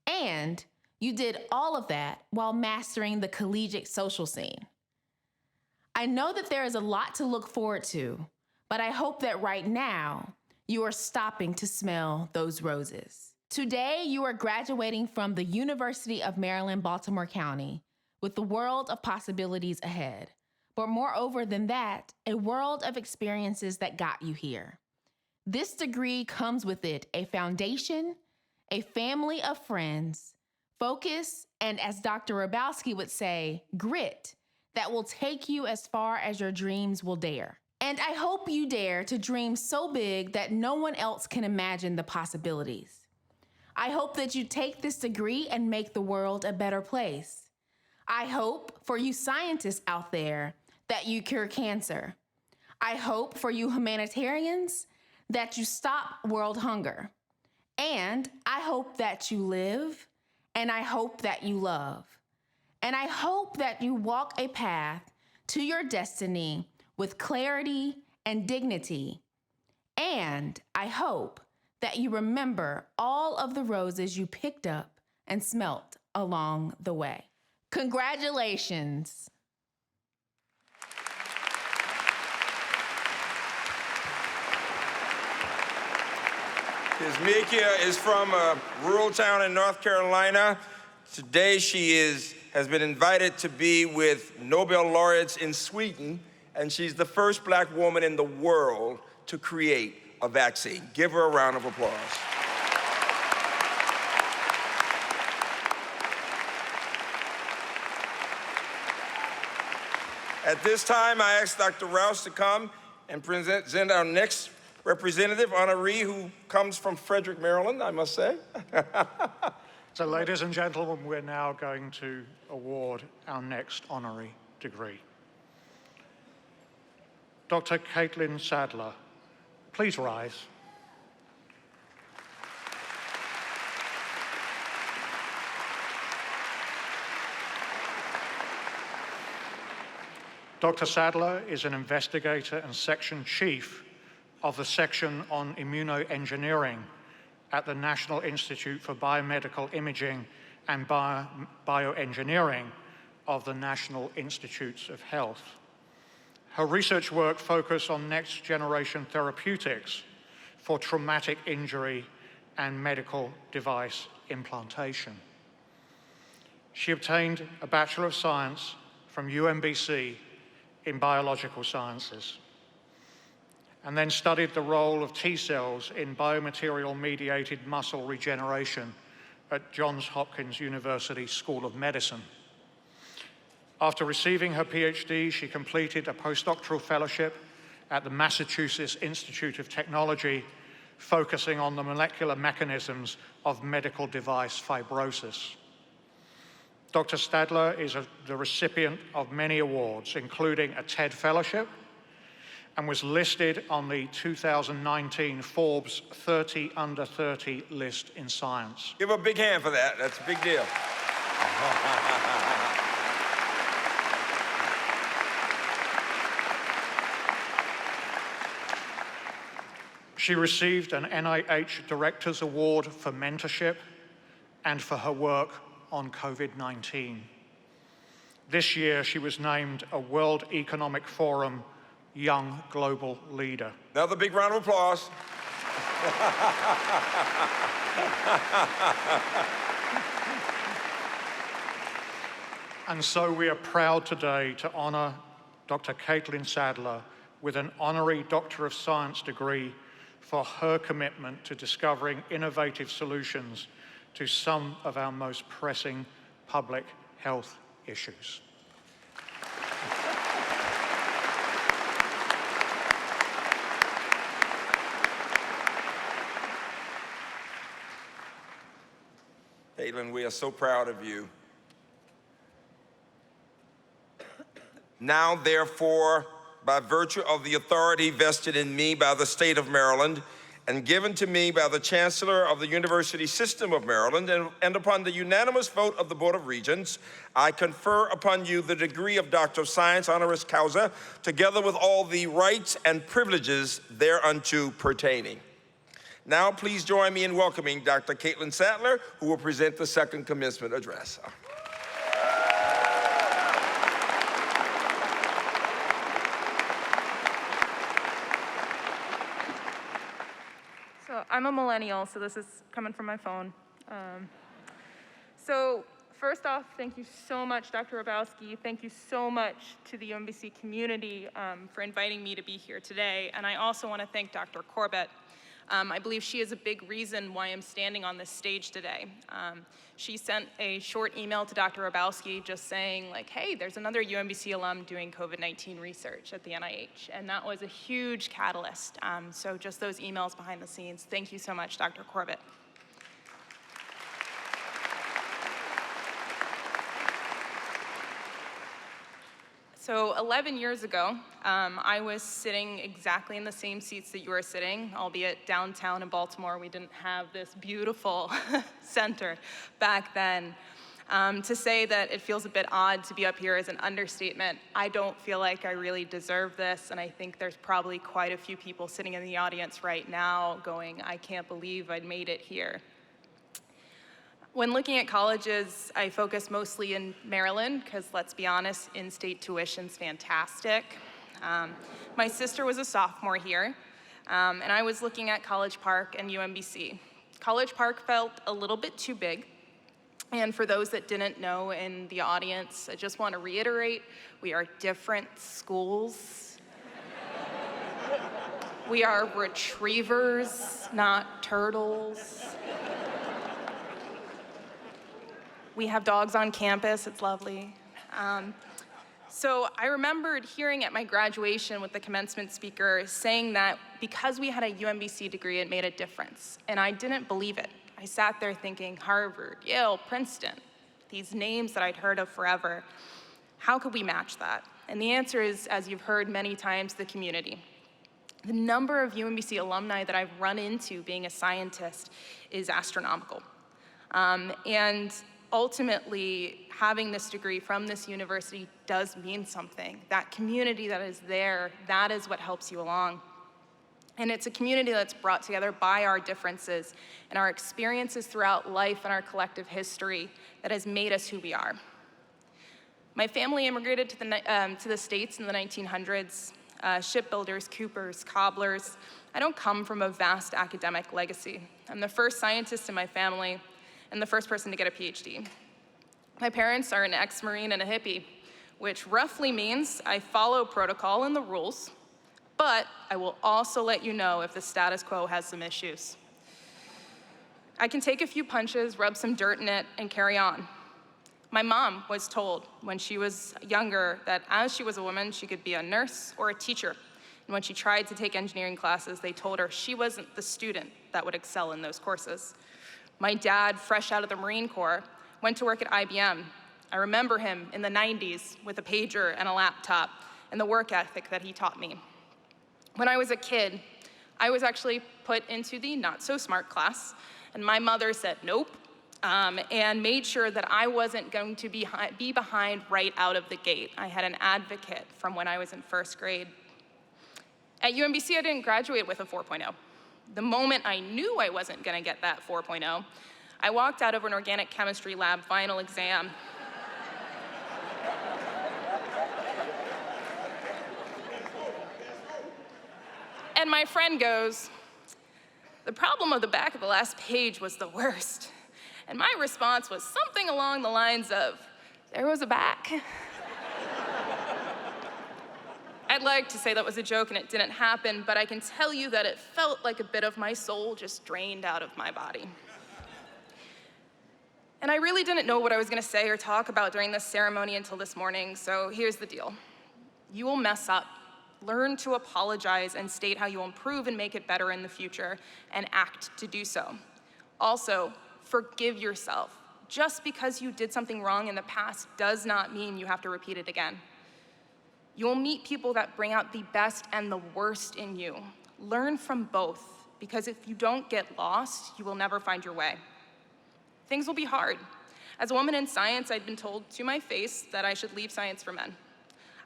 And you did all of that while mastering the collegiate social scene. I know that there is a lot to look forward to, but I hope that right now you are stopping to smell those roses. Today, you are graduating from the University of Maryland, Baltimore County with the world of possibilities ahead. But moreover than that, a world of experiences that got you here. This degree comes with it a foundation, a family of friends, focus, and as Dr. Rabowski would say, grit that will take you as far as your dreams will dare. And I hope you dare to dream so big that no one else can imagine the possibilities. I hope that you take this degree and make the world a better place. I hope for you scientists out there that you cure cancer. I hope for you humanitarians that you stop world hunger. And I hope that you live, and I hope that you love. And I hope that you walk a path to your destiny with clarity and dignity. And I hope that you remember all of the roses you picked up and smelt along the way. Congratulations. Ms. Mikia is from a rural town in North Carolina. Today she has been invited to be with Nobel laureates in Sweden, and she's the first Black woman in the world to create a vaccine. Give her a round of applause. At this time, I ask Dr. Rouse to come and present our next representative, honoree, who comes from Frederick, Maryland, I must say. So, ladies and gentlemen, we're now going to award our next honorary degree. Dr. Caitlin Sadler, please rise. Dr. Sadler is an investigator and section chief of the section on immunoengineering at the National Institute for Biomedical Imaging and Bioengineering of the National Institutes of Health. Her research work focused on next-generation therapeutics for traumatic injury and medical device implantation. She obtained a Bachelor of Science from UMBC in Biological Sciences, and then studied the role of T cells in biomaterial-mediated muscle regeneration at Johns Hopkins University School of Medicine. After receiving her PhD, she completed a postdoctoral fellowship at the Massachusetts Institute of Technology, focusing on the molecular mechanisms of medical device fibrosis. Dr. Sadler is the recipient of many awards, including a TED Fellowship, and was listed on the 2019 Forbes 30 Under 30 list in science. Give a big hand for that. That's a big deal. She received an NIH Director's Award for mentorship and for her work on COVID-19. This year, she was named a World Economic Forum Young Global Leader. Another big round of applause. And so we are proud today to honor Dr. Caitlin Sadler with an honorary Doctor of Science degree for her commitment to discovering innovative solutions to some of our most pressing public health issues. Caitlin, we are so proud of you. Now, therefore, by virtue of the authority vested in me by the state of Maryland and given to me by the Chancellor of the University System of Maryland, and upon the unanimous vote of the Board of Regents, I confer upon you the degree of Doctor of Science honoris causa, together with all the rights and privileges thereunto pertaining. Now, please join me in welcoming Dr. Caitlin Sadler, who will present the second commencement address. So I'm a millennial, so this is coming from my phone. So first off, thank you so much, Dr. Rabowski. Thank you so much to the UMBC community for inviting me to be here today. And I also want to thank Dr. Corbett. I believe she is a big reason why I'm standing on this stage today. She sent a short email to Dr. Rabowski just saying, like, hey, there's another UMBC alum doing COVID-19 research at the NIH. And that was a huge catalyst. So just those emails behind the scenes. Thank you so much, Dr. Corbett. So 11 years ago, I was sitting exactly in the same seats that you are sitting, albeit downtown in Baltimore. We didn't have this beautiful center back then. To say that it feels a bit odd to be up here is an understatement. I don't feel like I really deserve this, and I think there's probably quite a few people sitting in the audience right now going, I can't believe I made it here. When looking at colleges, I focus mostly in Maryland, because let's be honest, in-state tuition's fantastic. My sister was a sophomore here, and I was looking at College Park and UMBC. College Park felt a little bit too big, and for those that didn't know in the audience, I just want to reiterate, we are different schools. We are retrievers, not turtles. We have dogs on campus, it's lovely. So I remembered hearing at my graduation with the commencement speaker saying that because we had a UMBC degree, it made a difference. And I didn't believe it. I sat there thinking, Harvard, Yale, Princeton, these names that I'd heard of forever. How could we match that? And the answer is, as you've heard many times, the community. The number of UMBC alumni that I've run into being a scientist is astronomical. And ultimately, having this degree from this university does mean something. That community that is there, that is what helps you along. And it's a community that's brought together by our differences and our experiences throughout life and our collective history that has made us who we are. My family immigrated to the States in the 1900s, shipbuilders, coopers, cobblers. I don't come from a vast academic legacy. I'm the first scientist in my family and the first person to get a PhD. My parents are an ex-Marine and a hippie, which roughly means I follow protocol and the rules, but I will also let you know if the status quo has some issues. I can take a few punches, rub some dirt in it, and carry on. My mom was told when she was younger that as she was a woman, she could be a nurse or a teacher. And when she tried to take engineering classes, they told her she wasn't the student that would excel in those courses. My dad, fresh out of the Marine Corps, went to work at IBM. I remember him in the 90s with a pager and a laptop and the work ethic that he taught me. When I was a kid, I was actually put into the not-so-smart class, and my mother said nope, and made sure that I wasn't going to be behind right out of the gate. I had an advocate from when I was in first grade. At UMBC, I didn't graduate with a 4.0. The moment I knew I wasn't gonna get that 4.0, I walked out of an organic chemistry lab final exam. And my friend goes, "The problem of the back of the last page was the worst." And my response was something along the lines of, "There was a back." I'd like to say that was a joke and it didn't happen, but I can tell you that it felt like a bit of my soul just drained out of my body. And I really didn't know what I was gonna say or talk about during this ceremony until this morning, so here's the deal. You will mess up. Learn to apologize and state how you'll improve and make it better in the future, and act to do so. Also, forgive yourself. Just because you did something wrong in the past does not mean you have to repeat it again. You'll meet people that bring out the best and the worst in you. Learn from both, because if you don't get lost, you will never find your way. Things will be hard. As a woman in science, I'd been told to my face that I should leave science for men.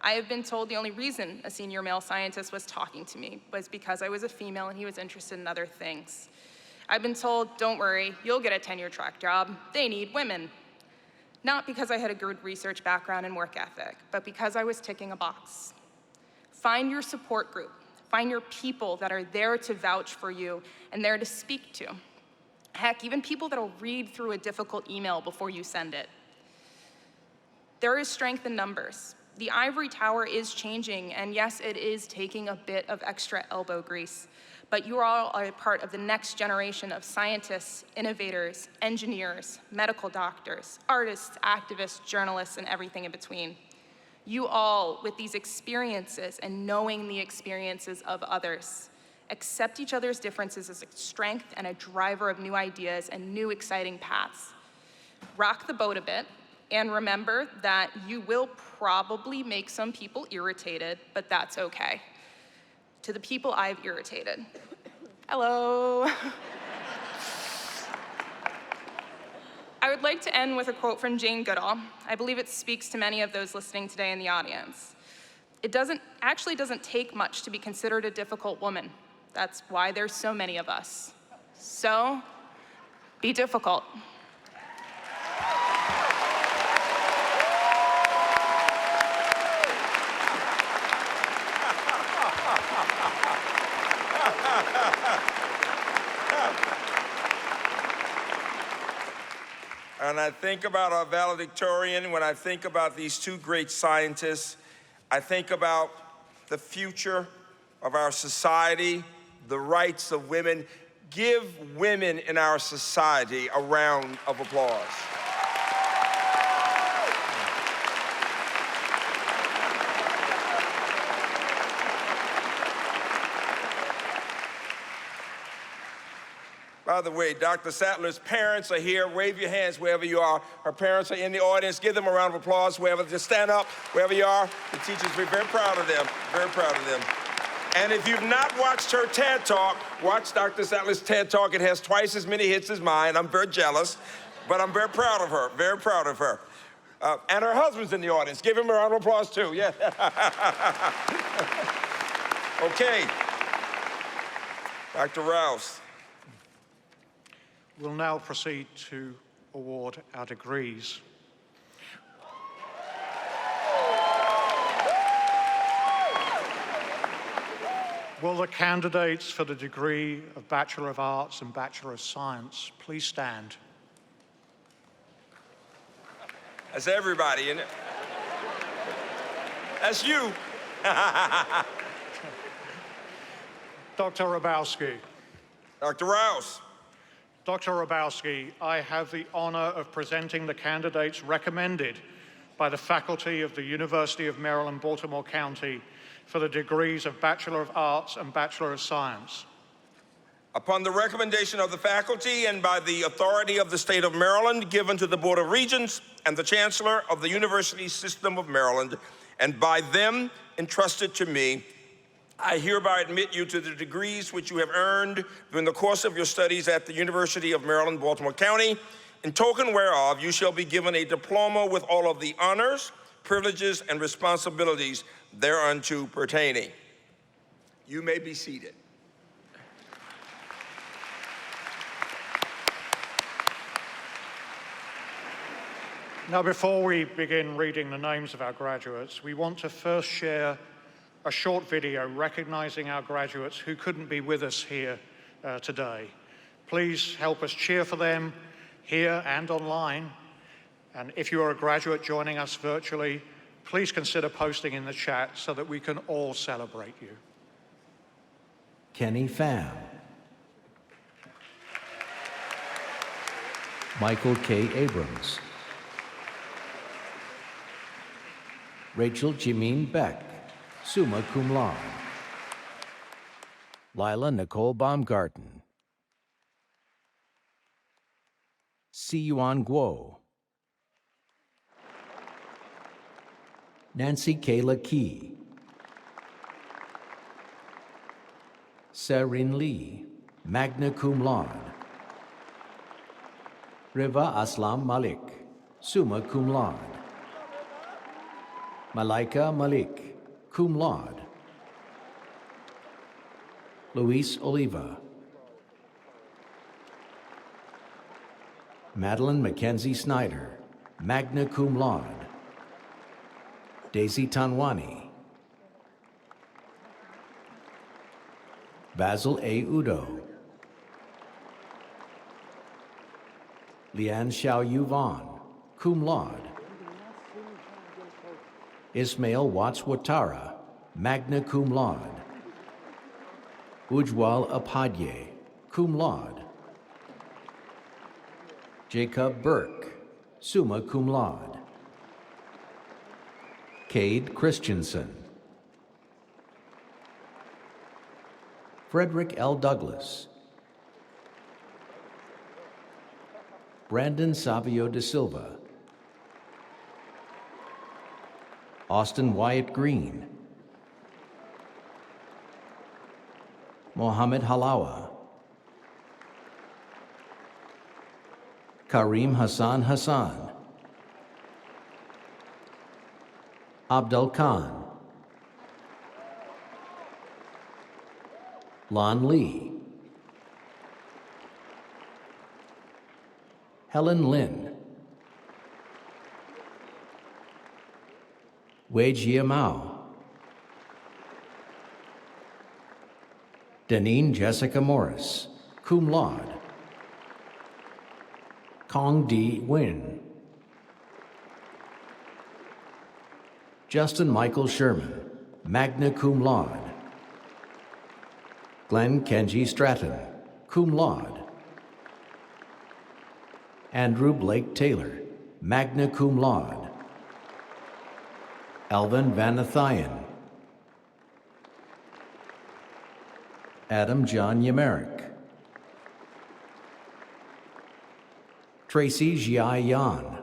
I have been told the only reason a senior male scientist was talking to me was because I was a female and he was interested in other things. I've been told, "Don't worry, you'll get a tenure track job. They need women." Not because I had a good research background and work ethic, but because I was ticking a box. Find your support group. Find your people that are there to vouch for you and there to speak to. Heck, even people that'll read through a difficult email before you send it. There is strength in numbers. The ivory tower is changing, and yes, it is taking a bit of extra elbow grease, but you all are a part of the next generation of scientists, innovators, engineers, medical doctors, artists, activists, journalists, and everything in between. You all, with these experiences and knowing the experiences of others, accept each other's differences as a strength and a driver of new ideas and new exciting paths. Rock the boat a bit, and remember that you will probably make some people irritated, but that's okay. To the people I've irritated, hello. I would like to end with a quote from Jane Goodall. I believe it speaks to many of those listening today in the audience. It actually doesn't take much to be considered a difficult woman. That's why there's so many of us. So, be difficult. And I think about our valedictorian, when I think about these two great scientists, I think about the future of our society, the rights of women. Give women in our society a round of applause. By the way, Dr. Sattler's parents are here. Wave your hands wherever you are. Her parents are in the audience. Give them a round of applause wherever. Just stand up wherever you are. The teachers, we're very proud of them. Very proud of them. And if you've not watched her TED Talk, watch Dr. Sattler's TED Talk. It has twice as many hits as mine. I'm very jealous, but I'm very proud of her. Very proud of her. And her husband's in the audience. Give him a round of applause, too. Yeah. Okay. Dr. Rouse. We'll now proceed to award our degrees. Will the candidates for the degree of Bachelor of Arts and Bachelor of Science please stand? That's everybody, isn't it? That's you. Dr. Rabowski. Dr. Rouse. Dr. Rabowski, I have the honor of presenting the candidates recommended by the faculty of the University of Maryland, Baltimore County for the degrees of Bachelor of Arts and Bachelor of Science. Upon the recommendation of the faculty and by the authority of the state of Maryland given to the Board of Regents and the Chancellor of the University System of Maryland, and by them entrusted to me, I hereby admit you to the degrees which you have earned during the course of your studies at the University of Maryland, Baltimore County, in token whereof you shall be given a diploma with all of the honors, privileges, and responsibilities thereunto pertaining. You may be seated. Now, before we begin reading the names of our graduates, we want to first share a short video recognizing our graduates who couldn't be with us here today. Please help us cheer for them here and online. And if you are a graduate joining us virtually, please consider posting in the chat so that we can all celebrate you. Kenny Pham, Michael K. Abrams, Rachel Jimeen Beck, summa cum laude. Lila Nicole Baumgarten, Si Yuan Guo, Nancy Kayla Key, Serin Lee, magna cum laude. Riva Aslam Malik, summa cum laude. Malaika Malik, cum laude. Luis Oliva, Madeline Mackenzie Snyder, magna cum laude. Daisy Tanwani, Basil A. Udo, Lian Xiao Yu Vaughn, cum laude. Ismail Watts Watara, magna cum laude. Ujwal Apadye, cum laude. Jacob Burke, summa cum laude. Cade Christensen, Frederick L. Douglas, Brandon Savio de Silva, Austin Wyatt Green, Mohammed Halawa, Kareem Hassan Hassan, Abdul Khan, Lon Lee, Helen Lin, Wei Jia Mao, Deneen Jessica Morris, cum laude. Kong D. Win, Justin Michael Sherman, magna cum laude. Glenn Kenji Stratton, cum laude. Andrew Blake Taylor, magna cum laude. Alvin Vanathian, Adam John Yamerick, Tracy Jiai Yan,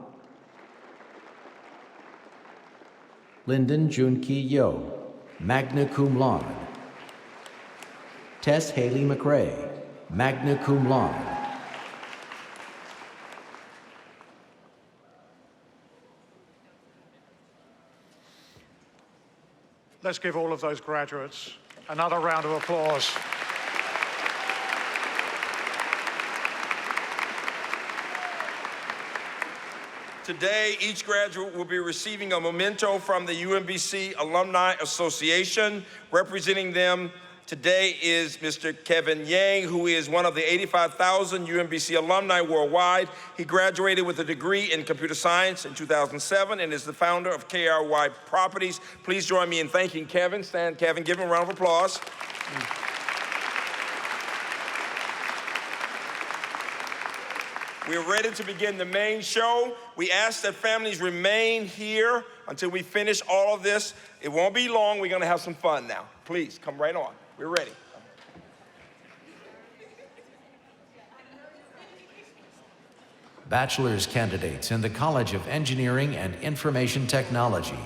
Lyndon Junki Yo, magna cum laude. Tess Haley McRae, magna cum laude. Let's give all of those graduates another round of applause. Today, each graduate will be receiving a memento from the UMBC Alumni Association. Representing them today is Mr. Kevin Yang, who is one of the 85,000 UMBC alumni worldwide. He graduated with a degree in computer science in 2007 and is the founder of KRY Properties. Please join me in thanking Kevin. Stand, Kevin, give him a round of applause. We're ready to begin the main show. We ask that families remain here until we finish all of this. It won't be long. We're going to have some fun now. Please, come right on. We're ready. Bachelor's candidates in the College of Engineering and Information Technology.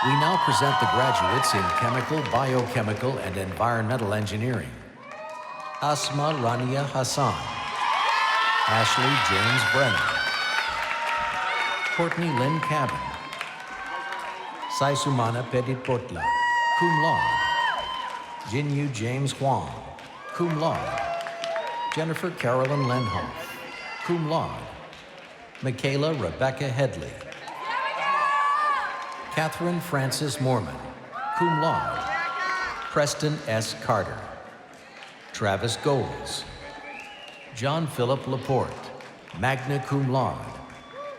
We now present the graduates in Chemical, Biochemical, and Environmental Engineering. Asma Rania Hassan, Ashley James Brennan, Courtney Lynn Cabin, Saisumana Petitpotla, cum laude. Jinyu James Huang, cum laude. Jennifer Carolyn Lenhoff, cum laude. Michaela Rebecca Headley. Catherine Frances Mormon, cum laude. Preston S. Carter. Travis Goles. John Philip Laporte, magna cum laude.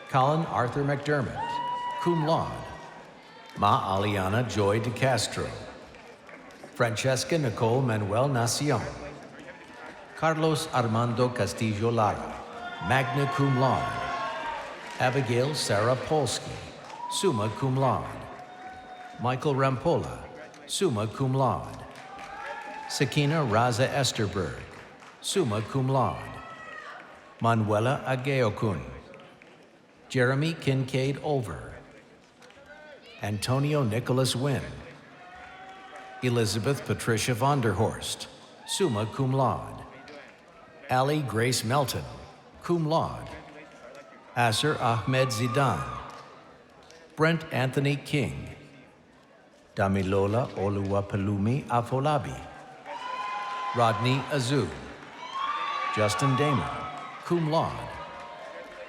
Colin Arthur McDermott, cum laude. Ma Aliana Joy de Castro. Francesca Nicole Manuel Nacion. Carlos Armando Castillo Lara, magna cum laude. Abigail Sarah Polsky, summa cum laude. Michael Rampola, summa cum laude. Sakina Raza Esterberg, summa cum laude. Manuela Ageokun. Jeremy Kincaid Olver. Antonio Nicholas Wynn. Elizabeth Patricia Vonderhorst, summa cum laude. Ali Grace Melton, cum laude. Asser Ahmed Zidane. Brent Anthony King. Damilola Oluwapelumi Afolabi. Rodney Azu. Justin Damon, cum laude.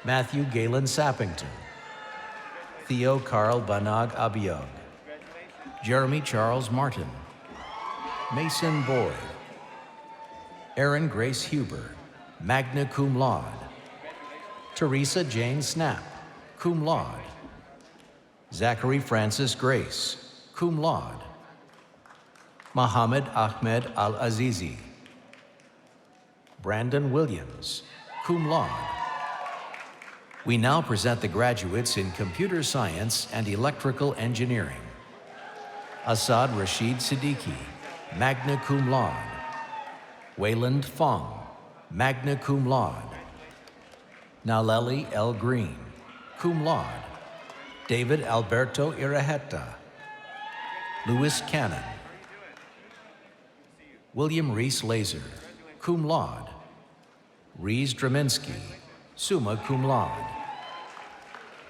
Matthew Galen Sappington. Theo Carl Banag Abiog. Jeremy Charles Martin. Mason Boyd. Erin Grace Huber, magna cum laude. Teresa Jane Snap, cum laude. Zachary Francis Grace, cum laude. Mohammed Ahmed Al-Azizi. Brandon Williams, cum laude. We now present the graduates in Computer Science and Electrical Engineering. Assad Rashid Siddiqui, magna cum laude. Wayland Fong, magna cum laude. Naleli L. Green, cum laude. David Alberto Iraheta. Louis Cannon. William Reese Laser, cum laude. Reese Draminsky, summa cum laude.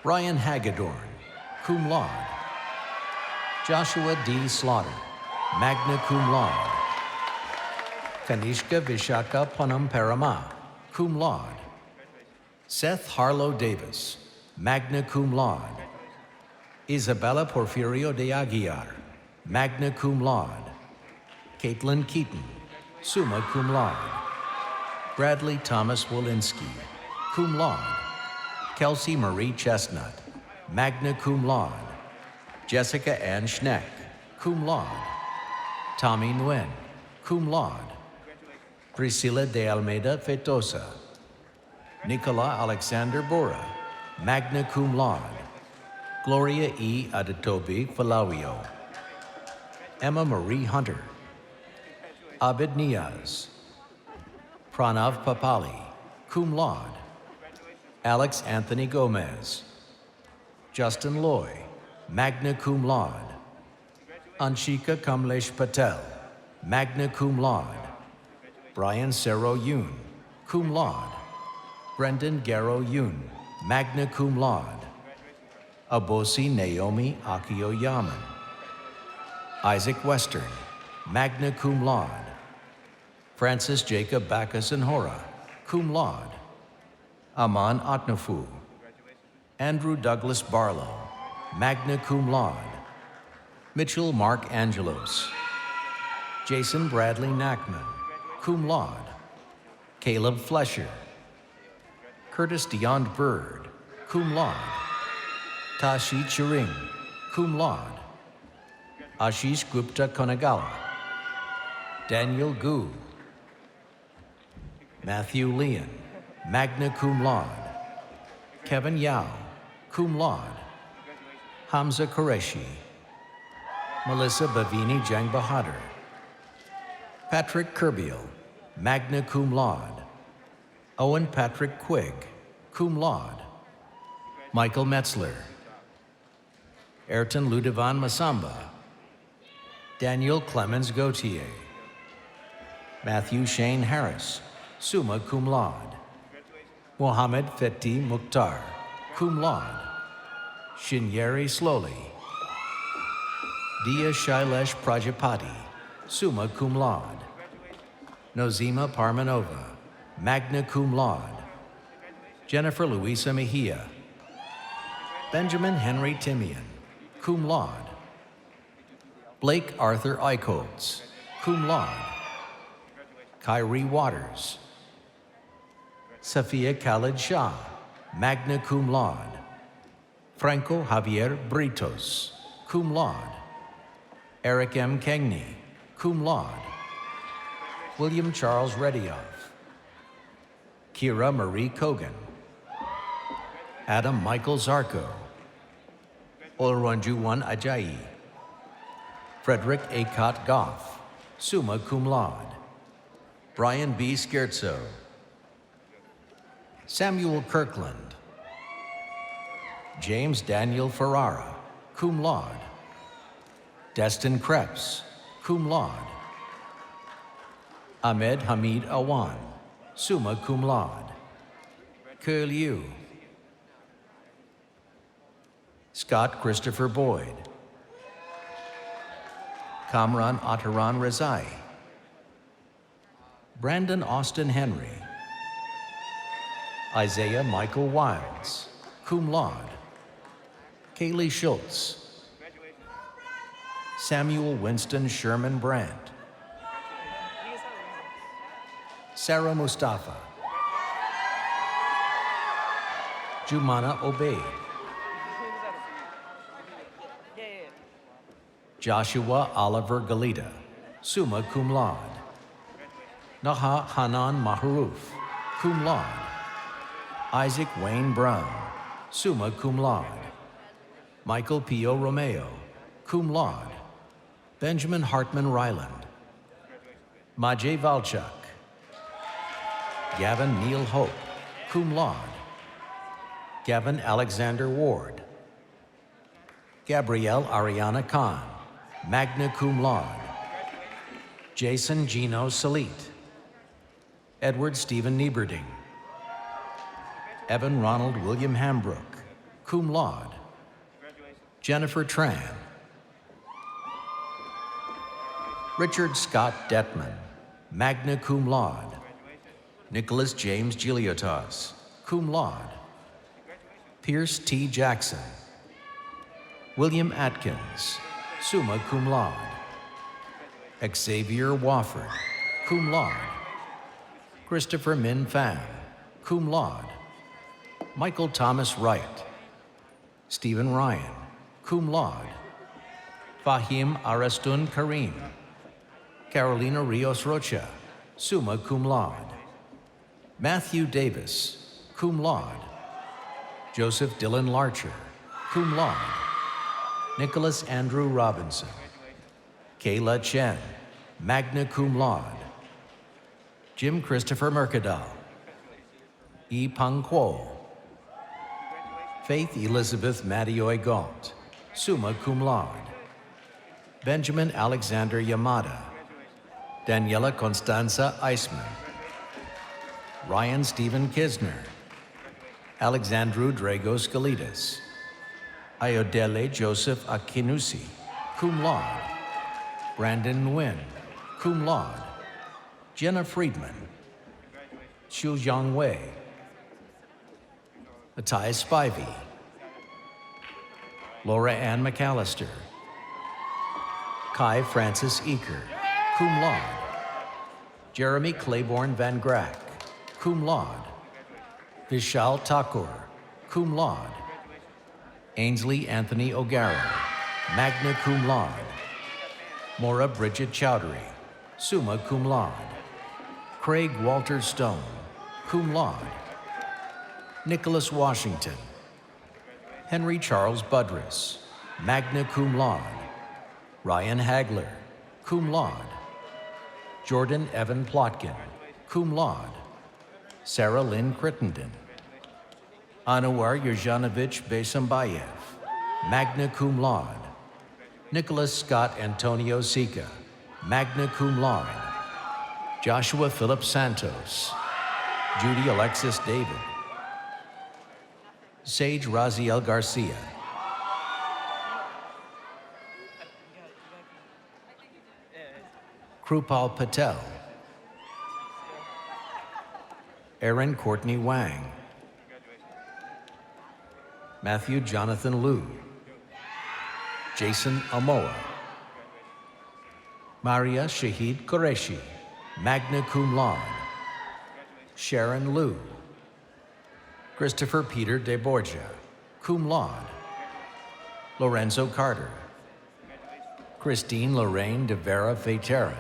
Brian Hagedorn, cum laude. Joshua D. Slaughter, magna cum laude. Kanishka Vishaka Panam Parama, cum laude. Seth Harlow Davis, magna cum laude. Isabella Porfirio de Aguiar, magna cum laude. Caitlin Keaton, summa cum laude. Bradley Thomas Walensky, cum laude. Kelsey Marie Chestnut, magna cum laude. Jessica Ann Schneck, cum laude. Tommy Nguyen, cum laude. Priscilla de Almeida Fetosa. Nicola Alexander Bora, magna cum laude. Gloria E. Adetobi Falawio. Emma Marie Hunter. Abid Niaz. Pranav Papali, cum laude. Alex Anthony Gomez. Justin Loy, magna cum laude. Anshika Kamlesh Patel, magna cum laude. Brian Sero Yoon, cum laude. Brendan Garrow Yoon, magna cum laude. Abosi Naomi Akio Yaman. Isaac Western, magna cum laude. Francis Jacob Bacchus and Hora, cum laude. Aman Atnafu. Andrew Douglas Barlow, magna cum laude. Mitchell Mark Angelos. Jason Bradley Knackman, cum laude. Caleb Flesher. Curtis Deond Bird, cum laude. Tashi Chiring, cum laude. Ashish Gupta Konagawa. Daniel Gu. Matthew Leon, magna cum laude. Kevin Yao, cum laude. Hamza Qureshi. Melissa Bavini Jang Bahadur. Patrick Kerbiel, magna cum laude. Owen Patrick Quigg, cum laude. Michael Metzler. Ayrton Ludovan Masamba. Daniel Clemens Gautier. Matthew Shane Harris, summa cum laude. Mohammed Fethi Mukhtar, cum laude. Shinyeri Slowly. Dia Shailesh Prajapati, summa cum laude. Nozima Parmanova, magna cum laude. Jennifer Luisa Mejia. Benjamin Henry Timian, cum laude. Blake Arthur Eichholz, cum laude. Kyrie Waters. Safia Khalid Shah, magna cum laude. Franco Javier Britos, cum laude. Eric M. Kengney, cum laude. William Charles Redioff. Kira Marie Kogan. Adam Michael Zarko. Olranjuwan Ajayi. Frederick Akot Goff, summa cum laude. Brian B. Scherzo. Samuel Kirkland. James Daniel Ferrara, cum laude. Destin Krebs, cum laude. Ahmed Hamid Awan, summa cum laude. Ke Liu. Scott Christopher Boyd. Kamran Ataran Rezai. Brandon Austin Henry. Isaiah Michael Wilds, cum laude. Kaylee Schultz. Samuel Winston Sherman Brandt. Sarah Mustafa. Jumana Obeid. Joshua Oliver Galita, summa cum laude. Naha Hanan Maharoof, cum laude. Isaac Wayne Brown, summa cum laude. Michael Pio Romeo, cum laude. Benjamin Hartman Ryland. Majay Valchuk. Gavin Neil Hope, cum laude. Gavin Alexander Ward. Gabrielle Ariana Khan, magna cum laude. Jason Gino Salit. Edward Stephen Nieberding. Evan Ronald William Hambrook, cum laude. Jennifer Tran. Richard Scott Detman, magna cum laude. Nicholas James Giliotas, cum laude. Pierce T. Jackson. William Atkins, summa cum laude. Xavier Wofford, cum laude. Christopher Min Pham, cum laude. Michael Thomas Wright. Stephen Ryan, cum laude. Fahim Arastun Karim. Carolina Rios Rocha, summa cum laude. Matthew Davis, cum laude. Joseph Dylan Larcher, cum laude. Nicholas Andrew Robinson. Kayla Chen, magna cum laude. Jim Christopher Mercadal. Yi Peng Kuo. Faith Elizabeth Madioy Galt, summa cum laude. Benjamin Alexander Yamada. Daniela Constanza Eisman. Ryan Stephen Kisner. Alexandru Dragos Galitas. Ayodele Joseph Akinusi, cum laude. Brandon Nguyen, cum laude. Jenna Friedman. Xu Jiang Wei. Matthias Spivey. Laura Ann McAllister. Kai Francis Eaker, cum laude. Jeremy Claiborne Van Grack, cum laude. Vishal Thakur, cum laude. Ainsley Anthony O'Gara, magna cum laude. Maura Bridget Chowdhury, summa cum laude. Craig Walter Stone, cum laude. Nicholas Washington. Henry Charles Budrus, magna cum laude. Ryan Hagler, cum laude. Jordan Evan Plotkin, cum laude. Sarah Lynn Crittenden. Anwar Yurjanovich Besambayev, magna cum laude. Nicholas Scott Antonio Sika, magna cum laude. Joshua Philip Santos. Judy Alexis David. Sage Raziel Garcia. Krupal Patel. Aaron Courtney Wang. Matthew Jonathan Liu. Jason Amoa. Maria Shahid Qureshi, magna cum laude. Sharon Liu. Christopher Peter de Borgia, cum laude. Lorenzo Carter. Christine Lorraine de Vera Veteran.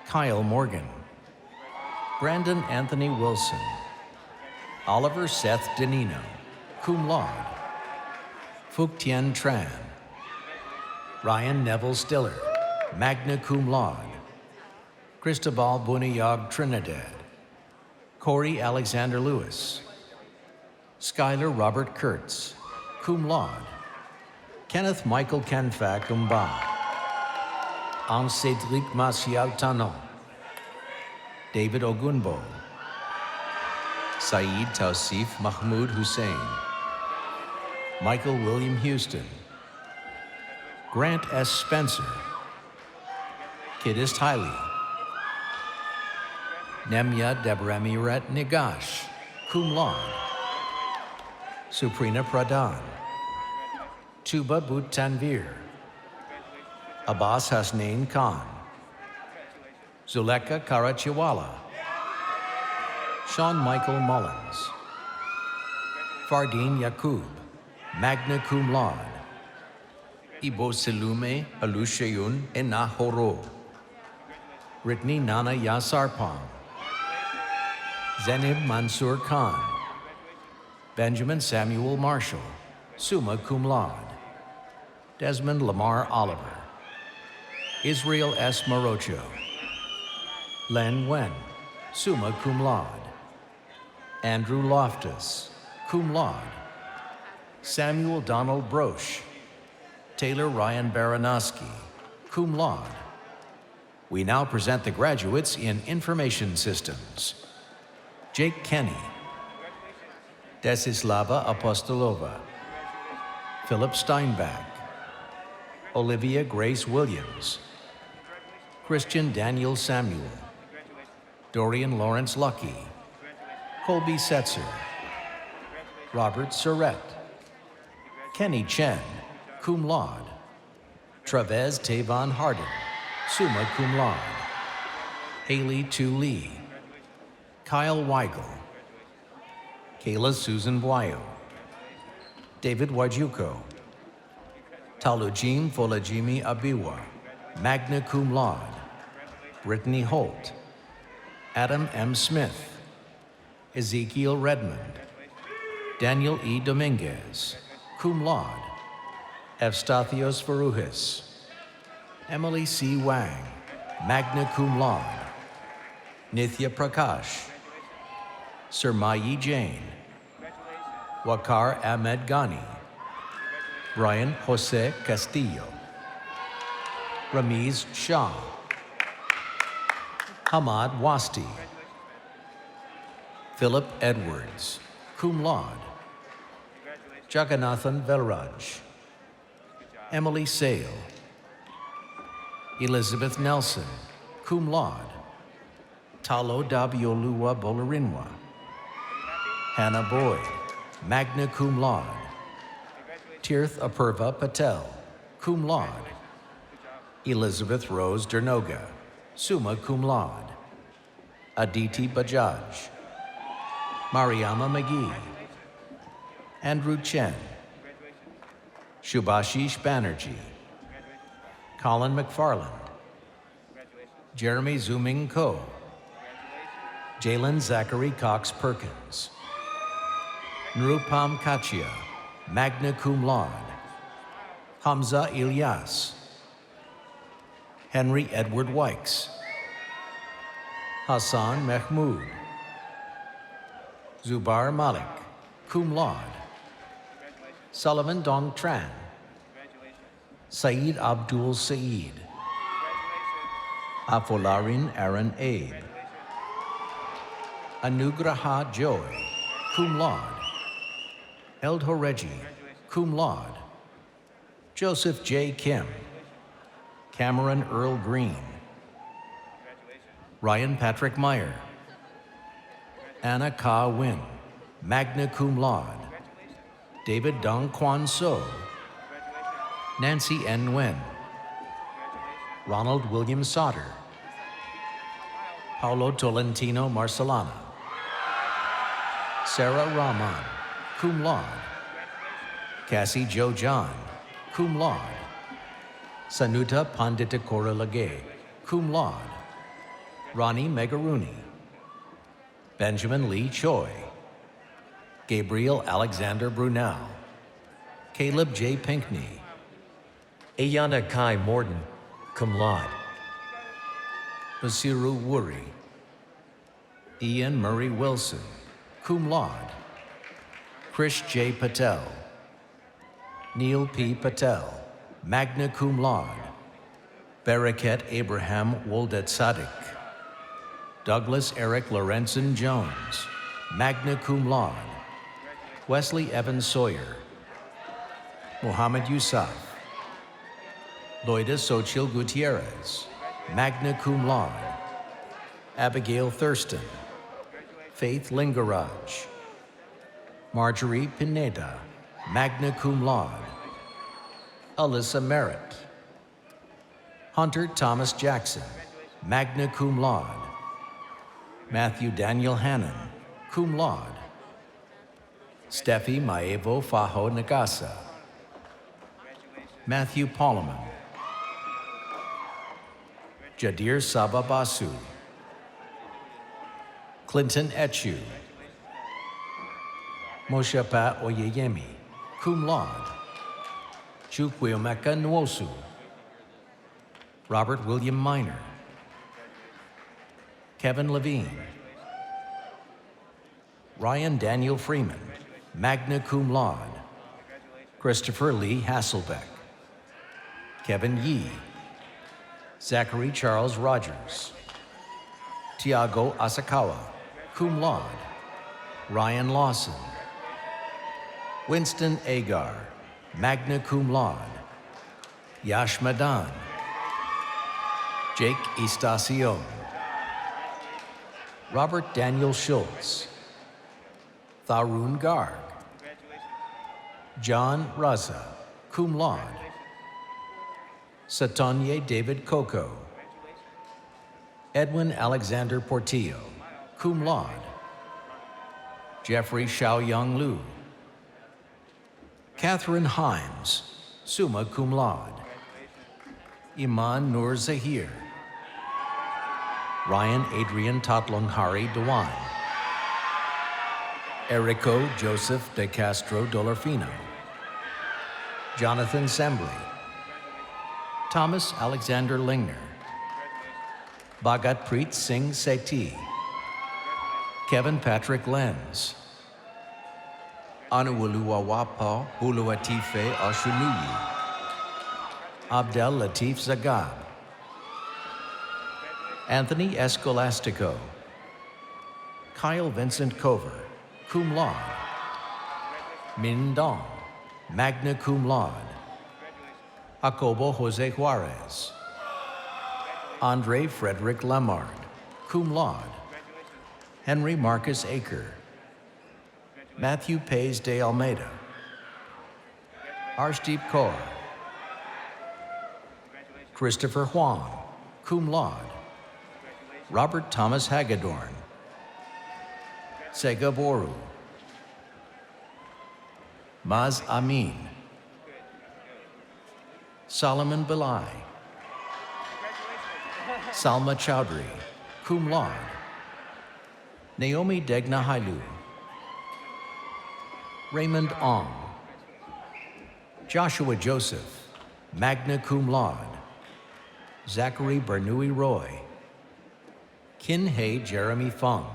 Kyle Morgan. Brandon Anthony Wilson. Oliver Seth Danino, cum laude. Phuc Tien Tran. Ryan Neville Stiller, magna cum laude. Cristobal Buniyag Trinidad. Corey Alexander Lewis. Skylar Robert Kurtz, cum laude. Kenneth Michael Canfa Kumba. Anne-Cédric Martial Tanon. David Ogunbo. Saeed Tausif Mahmoud Hussein. Michael William Houston. Grant S. Spencer. Kidist Hailey. Nemya Debramiret Nigash, cum laude. Suprina Pradhan. Tuba Bhuttanvir. Abbas Hasnain Khan. Zuleka Karachiwala. Sean Michael Mullins. Fardeen Yakub, magna cum laude. Ibo Selume Alushayun Enahoro. Ritni Nana Yasarpam. Zenib Mansour Khan. Benjamin Samuel Marshall, summa cum laude. Desmond Lamar Oliver. Israel S. Morocho. Len Wen, summa cum laude. Andrew Loftus, cum laude. Samuel Donald Broche. Taylor Ryan Baranowski, cum laude. We now present the graduates in Information Systems. Jake Kenny. Desislava Apostolova. Philip Steinbach. Olivia Grace Williams. Christian Daniel Samuel. Dorian Lawrence Lucky. Colby Setzer. Robert Surrett. Kenny Chen, cum laude. Travez Tavon Hardin, summa cum laude. Haley Tu Lee. Kyle Weigel. Kayla Susan Buayo. David Wajuko. Talujim Folajimi Abiwa, magna cum laude. Brittany Holt. Adam M. Smith. Ezekiel Redmond. Daniel E. Dominguez, cum laude. Evstathios Varouhis. Emily C. Wang, magna cum laude. Nithya Prakash. Surmayi Jain. Wakar Ahmed Ghani. Brian Jose Castillo. Ramiz Shah. Hamad Wasti. Philip Edwards, cum laude. Jagannathan Velraj. Emily Sale. Elizabeth Nelson, cum laude. Talo Dabiolua Bolarinwa. Hannah Boyd, magna cum laude. Tirth Apurva Patel, cum laude. Elizabeth Rose Dernoga, summa cum laude. Aditi Bajaj. Mariama McGee. Andrew Chen. Shubhashish Banerjee. Colin McFarland. Jeremy Zooming Ko. Jalen Zachary Cox Perkins. Nrupam Kachia, magna cum laude. Hamza Ilyas. Henry Edward Wykes. Hassan Mahmoud. Zubar Malik, cum laude. Sullivan Dong Tran. Saeed Abdul Saeed. Afolarin Aaron Abe. Anugraha Joy, cum laude. Eldho Reggie, cum laude. Joseph J. Kim. Cameron Earl Green. Ryan Patrick Meyer. Anna Ka Win, magna cum laude. David Dong Kwan So. Nancy N. Nguyen. Ronald William Sauter, Paulo Tolentino Marcelana, Sarah Rahman, cum laude. Cassie Jo John, cum laude. Sanuta Panditakora Lage, cum laude. Ronnie Megaruni, Benjamin Lee Choi, Gabriel Alexander Brunel, Caleb J. Pinkney, Ayana Kai Morton, cum laude. Basiru Wuri, Ian Murray Wilson, cum laude. Krish J. Patel, Neil P. Patel, magna cum laude. Baraket Abraham Woldet Sadik, Douglas Eric Lorenzen Jones, magna cum laude. Wesley Evans Sawyer, Mohammed Yousaf, Loida Xochitl Gutierrez, magna cum laude. Abigail Thurston, Faith Lingaraj, Marjorie Pineda, magna cum laude. Alyssa Merritt, Hunter Thomas Jackson, magna cum laude. Matthew Daniel Hannon, cum laude. Steffi Maevo Fajo Nagasa, Matthew Paulaman, Jadir Saba Basu, Clinton Echu, Moshepa Oyeyemi, cum laude. Chukwuemeka Nwosu, Robert William Minor, Kevin Levine, Ryan Daniel Freeman, magna cum laude. Christopher Lee Hasselbeck, Kevin Yee, Zachary Charles Rogers, Tiago Asakawa, cum laude. Ryan Lawson, Winston Agar, magna cum laude. Yash Madan, Jake Estacion, Robert Daniel Schultz, Tharun Garg, John Raza, cum laude. Satanye David Coco, Edwin Alexander Portillo, cum laude. Jeffrey Xiaoyang Lu, Catherine Himes, summa cum laude. Iman Nur Zahir, Ryan Adrian Tatlonghari Dewan, Erico Joseph de Castro Dolorfino, Jonathan Sembly, Thomas Alexander Lingner, Bhagat Preet Singh Sethi, Kevin Patrick Lenz, Anuwaluwawapa Buluatife Ashunuyi, Abdel Latif Zagab, Anthony Escolastico, Kyle Vincent Cover, cum laude. Min Dong, magna cum laude. Jacobo Jose Juarez, Andre Frederick Lamard, cum laude. Henry Marcus Aker, Matthew Pays de Almeida, Arshdeep Kaur, Christopher Huang, cum laude. Robert Thomas Hagedorn, Sega Boru, Maz Amin, Solomon Belai, Salma Chowdhury, cum laude. Naomi Degna Hailu, Raymond Ong, Joshua Joseph, magna cum laude. Zachary Bernoulli Roy, Kin Hei Jeremy Fung,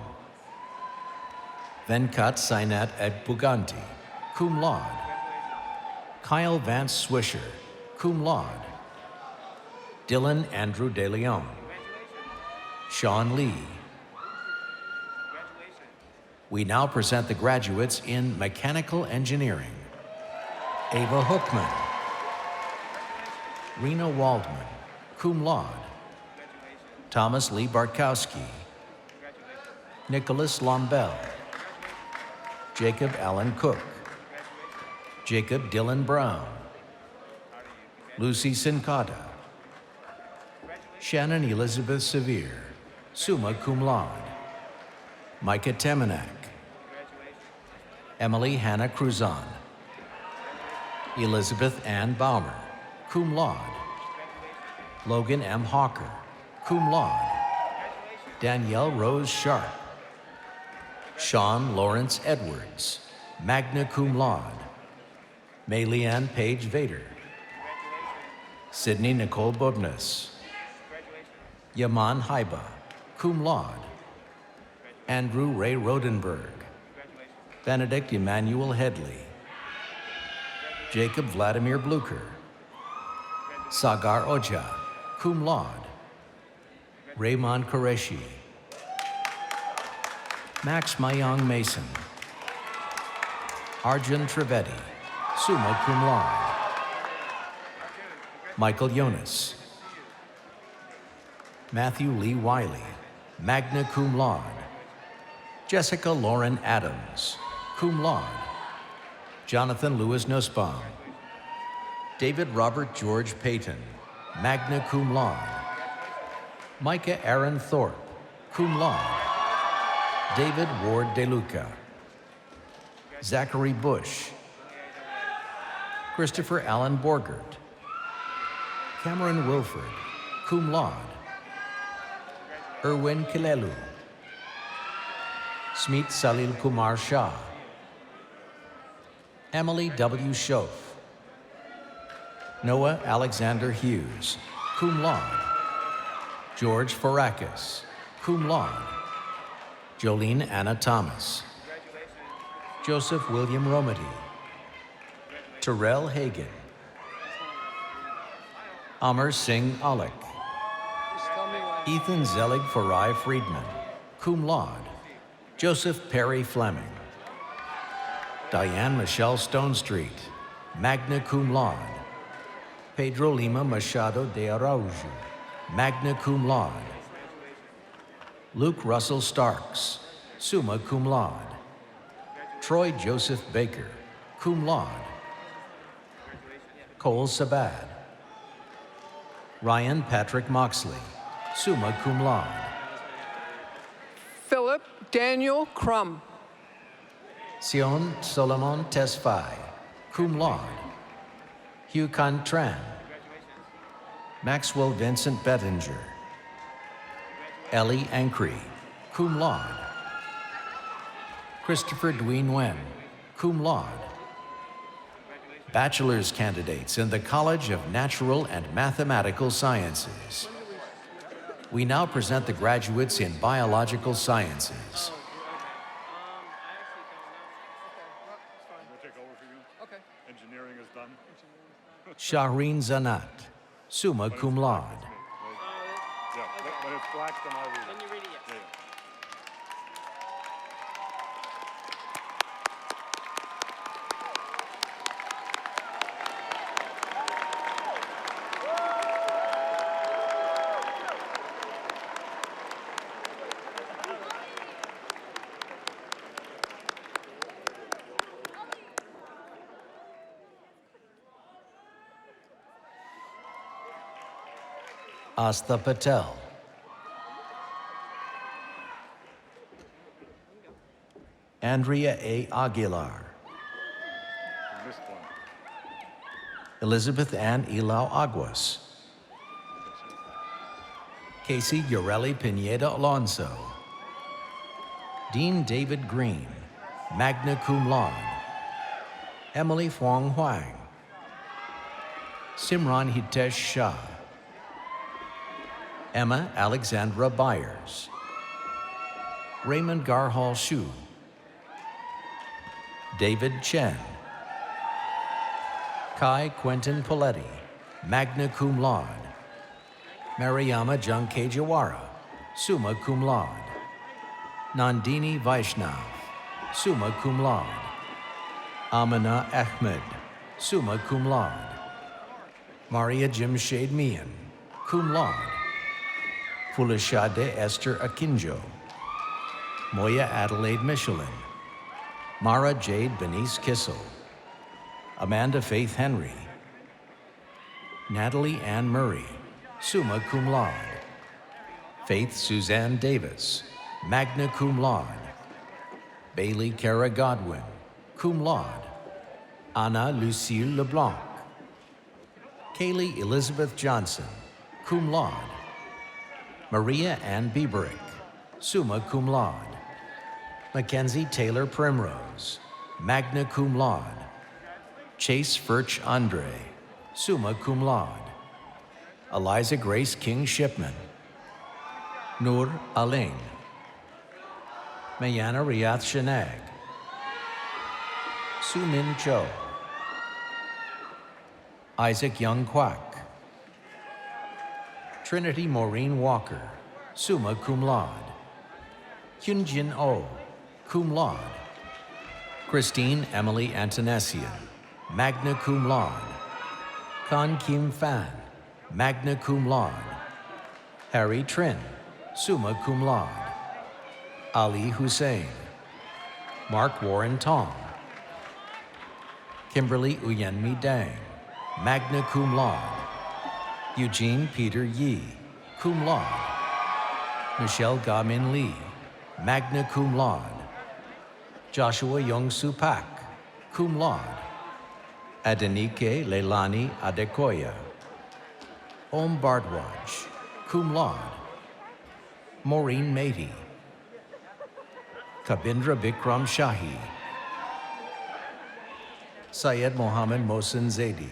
Venkat Sainat Edpuganti, cum laude. Kyle Vance Swisher, cum laude. Dylan Andrew De Leon, Sean Lee. We now present the graduates in Mechanical Engineering. Ava Hookman, Rena Waldman, cum laude. Thomas Lee Bartkowski, Nicholas Lombell, Jacob Allen Cook, Jacob Dylan Brown, Lucy Sincata, Shannon Elizabeth Severe, summa cum laude. Micah Temenak. Emily Hannah Cruzan. Elizabeth Ann Baumer, cum laude. Logan M. Hawker, cum laude. Danielle Rose Sharp. Sean Lawrence Edwards, magna cum laude. Mayleanne Page Vader. Sydney Nicole Bodnas. Yaman Haiba, cum laude. Andrew Ray Rodenberg. Benedict Emmanuel Headley. Jacob Vladimir Blucher. Sagar Oja, cum laude. Raymond Qureshi. Max Mayong Mason. Arjun Trivedi, summa cum laude. Michael Jonas. Matthew Lee Wiley, magna cum laude. Jessica Lauren Adams, cum laude. Jonathan Lewis Nussbaum. David Robert George Payton, magna cum laude. Micah Aaron Thorpe, cum laude. David Ward DeLuca. Zachary Bush. Christopher Allen Borgert. Cameron Wilford, cum laude. Erwin Kilelu. Smeet Salil Kumar Shah. Emily W. Schoaf. Noah Alexander Hughes, cum laude. George Farakis, cum laude. Jolene Anna Thomas. Joseph William Romity. Terrell Hagan. Amar Singh Alek. Ethan Zelig Farai Friedman, cum laude. Joseph Perry Fleming. Diane Michelle Stonestreet, magna cum laude. Pedro Lima Machado de Araujo, magna cum laude. Luke Russell Starks, summa cum laude. Troy Joseph Baker, cum laude. Cole Sabad. Ryan Patrick Moxley, summa cum laude. Philip Daniel Crum. Sion Solomon Tesfaye, cum laude. Hugh Can Tran. Maxwell Vincent Bettinger. Ellie Ankry, cum laude. Christopher Dwayne Wen, cum laude. Bachelor's candidates in the College of Natural and Mathematical Sciences. We now present the graduates in Biological Sciences. Engineering is done. Shahreen Zanat, summa cum laude. Yeah, when it's black, then I'll read it. Then you read it, yeah. Asta Patel. Andrea A. Aguilar. Missed one. Elizabeth Ann Ilau Aguas. Casey Ureli Pineda Alonso. Dean David Green, magna cum laude. Emily Huang Huang. Simran Hitesh Shah. Emma Alexandra Byers. Raymond Garhal Shu. David Chen. Kai Quentin Poletti, magna cum laude. Mariama Jankejawara, summa cum laude. Nandini Vaishnav, summa cum laude. Amina Ahmed, summa cum laude. Maria Jimshade Mian, cum laude. Fulashade Esther Akinjo. Moya Adelaide Michelin. Mara Jade Benice Kissel. Amanda Faith Henry. Natalie Ann Murray, summa cum laude. Faith Suzanne Davis, magna cum laude. Bailey Cara Godwin, cum laude. Anna Lucille LeBlanc. Kaylee Elizabeth Johnson, cum laude. Maria Ann Bieberick, summa cum laude. Mackenzie Taylor Primrose, magna cum laude. Chase Furch Andre, summa cum laude. Eliza Grace King Shipman. Noor Alain. Mayana Riath Shanag. Su Min Cho. Isaac Young Kwak. Trinity Maureen Walker, summa cum laude. Hyunjin Oh, cum laude. Christine Emily Antonessian, magna cum laude. Kan Kim Fan, magna cum laude. Harry Trin, summa cum laude. Ali Hussein. Mark Warren Tong. Kimberly Uyenmi Dang, magna cum laude. Eugene Peter Yi, cum laude. Michelle Ga-min Lee, magna cum laude. Joshua Young-Soo Pak, cum laude. Adenike Leilani Adekoya. Om Bardwaj, cum laude. Maureen Mady. Kabindra Bikram Shahi. Syed Mohammed Mohsen Zaidi,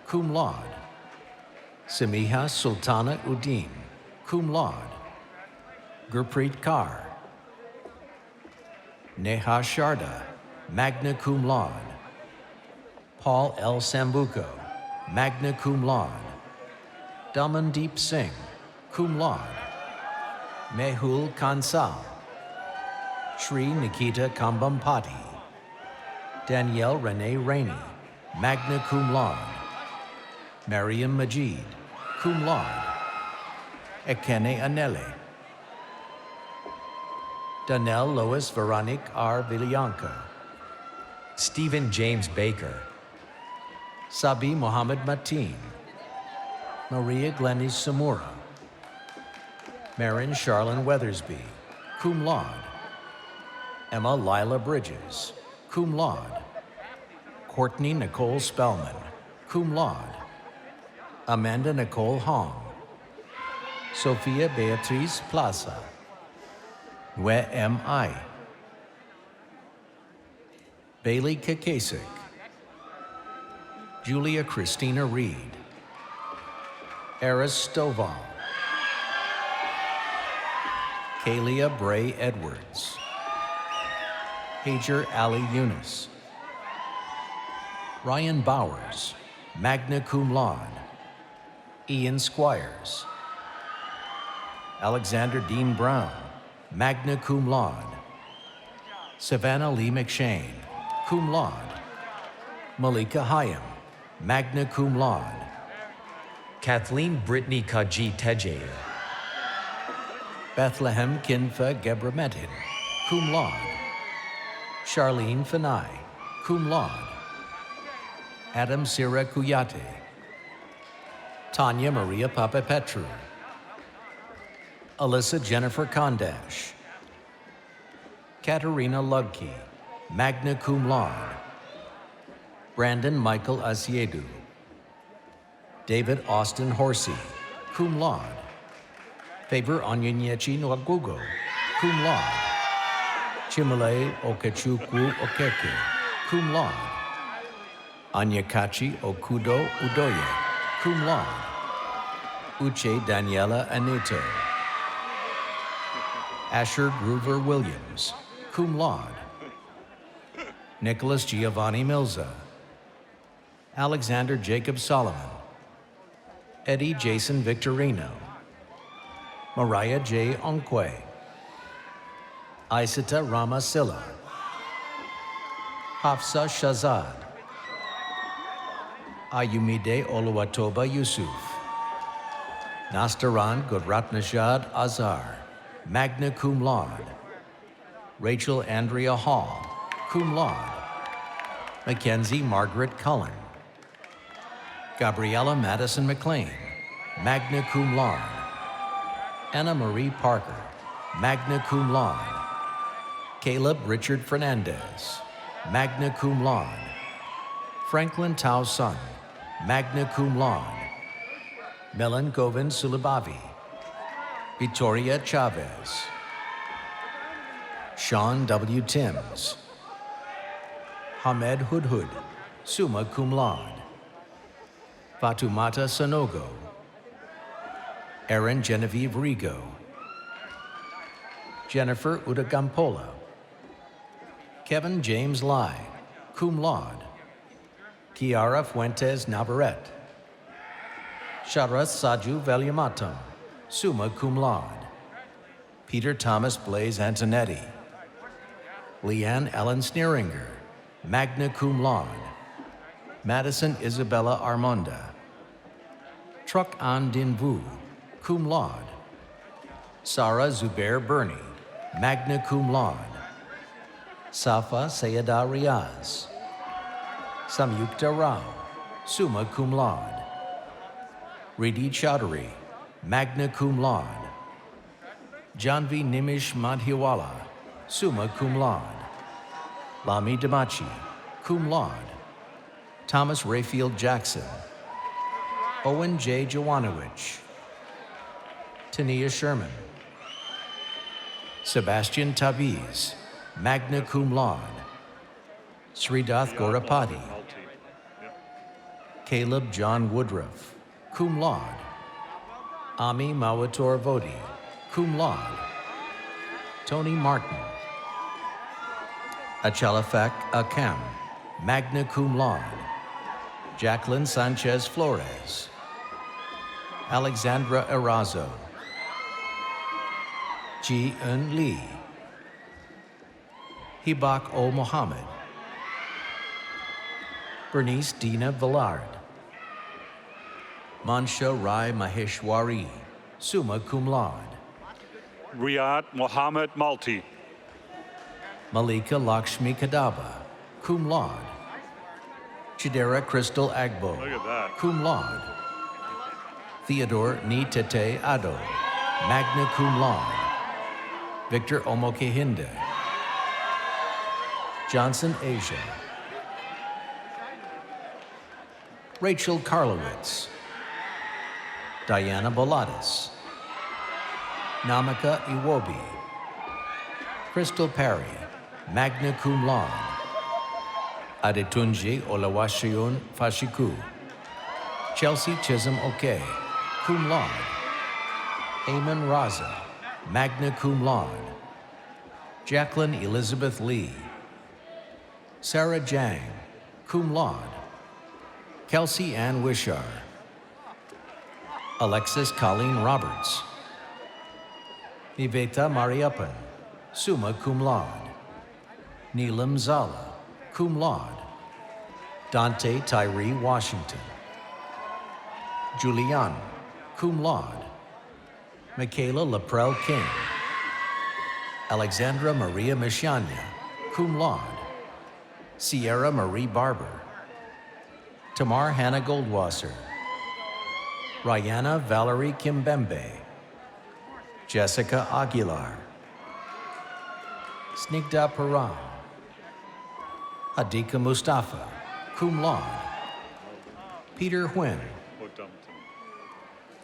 cum laude. Samiha Sultana Uddin, cum laude. Gurpreet Kaur. Neha Sharda, magna cum laude. Paul L. Sambuco, magna cum laude. Damandeep Singh, cum laude. Mehul Kansal. Shri Nikita Kambampati. Danielle Renee Rainey, magna cum laude. Mariam Majid, cum laude. Ekene Anele. Danelle Lois Veronique R. Villanca. Stephen James Baker. Sabi Mohammed Mateen. Maria Glenys Samura. Marin Charlene Weathersby, cum laude. Emma Lila Bridges, cum laude. Courtney Nicole Spellman, cum laude. Amanda Nicole Hong. Sophia Beatriz Plaza. Nwe M.I. Bailey Kakasik. Julia Christina Reed. Eris Stovall. Kalia Bray Edwards. Hajar Ali Yunus. Ryan Bowers, magna cum laude. Ian Squires. Alexander Dean Brown, magna cum laude. Savannah Lee McShane, cum laude. Malika Hayam, magna cum laude. Kathleen Brittany Kaji Tejayer. Bethlehem Kinfa Gebrametin, cum laude. Charlene Fanai, cum laude. Adam Sira Kuyate. Tanya Maria Papapetru. Alyssa Jennifer Kondash. Katerina Lugke, magna cum laude. Brandon Michael Asiedu. David Austin Horsey, cum laude. Favor Onyenyechi Nwagugo, cum laude. Chimale Okechukwu Okeke, cum laude. Anyakachi Okudo Udoye, cum laude. Uche Daniela Aneto. Asher Groover Williams, cum laude. Nicholas Giovanni Milza. Alexander Jacob Solomon. Eddie Jason Victorino. Mariah J. Onkwe. Isita Rama Silla. Hafsa Shazad. Ayumide Oluwatoba Yusuf. Nastaran Gudratnashad Azar, magna cum laude. Rachel Andrea Hall, cum laude. Mackenzie Margaret Cullen. Gabriella Madison McLean, magna cum laude. Anna Marie Parker, magna cum laude. Caleb Richard Fernandez, magna cum laude. Franklin Tao Sun, magna cum laude. Melan Govind Sulabavi, Victoria Chavez, Sean W. Timms, Hamed Hudhud, summa cum laude. Fatumata Sanogo, Erin Genevieve Rigo, Jennifer Udagampola, Kevin James Lai, cum laude. Kiara Fuentes Navarrete, Sharas Saju Valiamatam, summa cum laude. Peter Thomas Blaze Antonetti, Leanne Ellen Sneeringer, magna cum laude. Madison Isabella Armonda, Truck An Din Vu, cum laude. Sarah Zubair Bernie, magna cum laude. Safa Sayeda Riaz, Samyukta Rao, summa cum laude. Riddhi Chaudhary, magna cum laude. Janvi Nimish Madhiwala, summa cum laude. Lami Damachi, cum laude. Thomas Rayfield Jackson, Owen J. Jowanowicz, Tania Sherman, Sebastian Taviz, magna cum laude. Sridath Gorapati, Caleb John Woodruff, cum laude. Ami Mawator Vodi, cum laude. Tony Martin, Achalafak Akam, magna cum laude. Jacqueline Sanchez Flores, Alexandra Erazo, Ji Eun Lee, Hibak O. Mohammed, Bernice Dina Villard, Mansha Rai Maheshwari, summa cum laude. Riyad Mohammed Malti. Malika Lakshmi Kadaba, cum laude. Chidera Crystal Agbo, Look at that. cum laude. Theodore Ni Tete Ado, magna cum laude. Victor Omokehinde, Johnson Asia, Rachel Karlowitz, Diana Bolatis, Namaka Iwobi, Crystal Perry, magna cum laude. Adetunji Olawashiun Fashiku, Chelsea Chisholm Oke, cum laude. Eamon Raza, magna cum laude. Jacqueline Elizabeth Lee, Sarah Jang, cum laude. Kelsey Ann Wishar, Alexis Colleen Roberts, Niveta Mariappan, summa cum laude. Neelam Zala, cum laude. Dante Tyree Washington, Julian, cum laude. Michaela Laprelle King, Alexandra Maria Mishanya, cum laude. Sierra Marie Barber, Tamar Hannah Goldwasser, Ryana Valerie Kimbembe, Jessica Aguilar, Snigdha Param, Adika Mustafa, cum laude. Peter Huynh,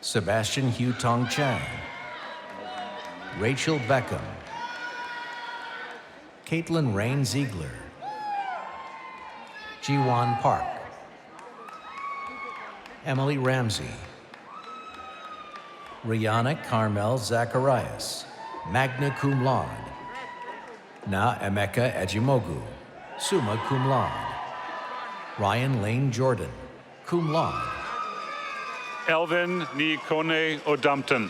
Sebastian Hugh Tong Chang, Rachel Beckham, Caitlin Rain Ziegler, Jiwan Park, Emily Ramsey, Rihanna Carmel Zacharias, magna cum laude. Na Emeka Ejimogu, summa cum laude. Ryan Lane Jordan, cum laude. Elvin Nikone Odumpton.